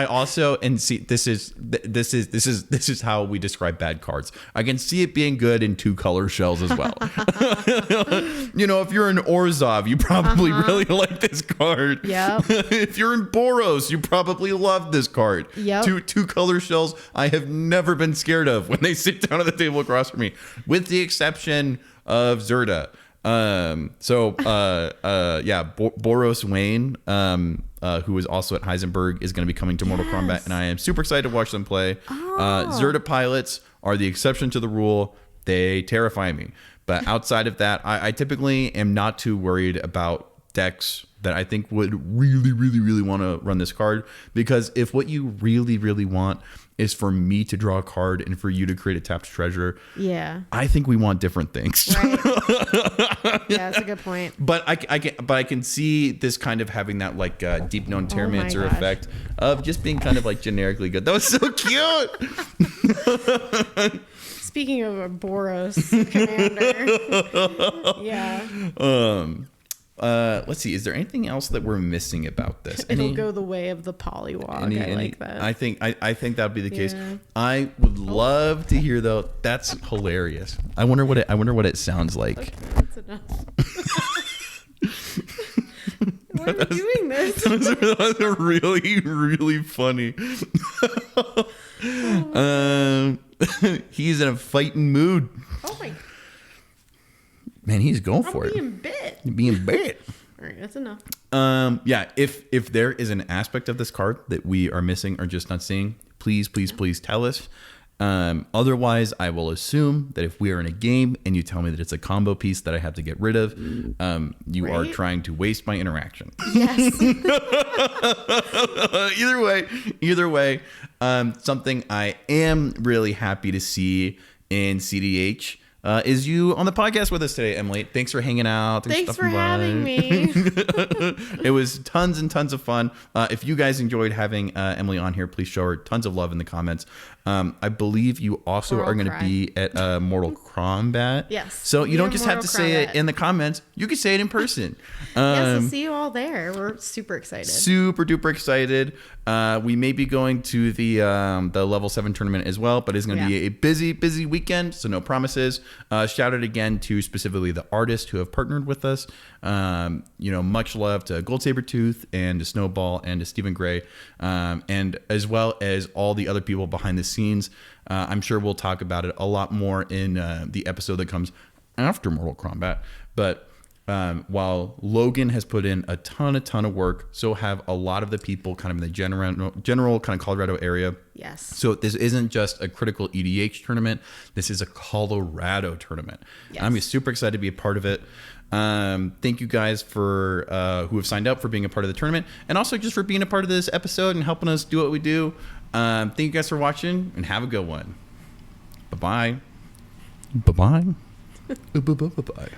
also and see this is how we describe bad cards. I can see it being good in 2 color shells as well. If you're in Orzhov, you probably really like this card. Yep. If you're in Boros, you probably love this card. Yep. Two color shells I have never been scared of when they sit down at the table across from me, with the exception of Zerda. Boros Wayne, who is also at Heisenberg, is going to be coming to Mortal Kombat, and I am super excited to watch them play. Zerda pilots are the exception to the rule. They terrify me. But outside of that, I typically am not too worried about decks that I think would really, really, really want to run this card, because if what you really, really want is for me to draw a card and for you to create a tapped treasure, I think we want different things. Right. Yeah, that's a good point. But I can see this kind of having that like deep known Terramancer effect of just being kind of like generically good. That was so cute. Speaking of a Boros commander, let's see. Is there anything else that we're missing about this? It'll go the way of the Polywog. I like that. I think that would be the case. I would love to hear though. That's hilarious. I wonder what it sounds like. Okay, that's enough. Why are you doing this? That's really, really funny. He's in a fighting mood. Oh my. Man, he's going for it. Being bit. All right, that's enough. If there is an aspect of this card that we are missing or just not seeing, please tell us. Otherwise, I will assume that if we are in a game and you tell me that it's a combo piece that I have to get rid of, you are trying to waste my interaction. Yes. Either way, something I am really happy to see in cEDH is you on the podcast with us today, Emily. Thanks for hanging out. Thanks for having me. It was tons and tons of fun. If you guys enjoyed having Emily on here, please show her tons of love in the comments. I believe you also are going to be at Mortal Kombat. Yes. So you don't just have to say it in the comments. You can say it in person. Yes, we'll see you all there. We're super excited. Super duper excited. We may be going to the level 7 tournament as well, but it's going to be a busy weekend, so no promises. Shout out again to specifically the artists who have partnered with us. Much love to Gold Sabertooth and to Snowball and to Stephen Gray, and as well as all the other people behind the scenes. I'm sure we'll talk about it a lot more in the episode that comes after Mortal Kombat. But while Logan has put in a ton of work, so have a lot of the people kind of in the general kind of Colorado area. Yes. So this isn't just a critical EDH tournament. This is a Colorado tournament. Yes. I'm super excited to be a part of it. Thank you guys for who have signed up for being a part of the tournament, and also just for being a part of this episode and helping us do what we do. Thank you guys for watching, and have a good one. Bye-bye. Bye-bye. Bye-bye.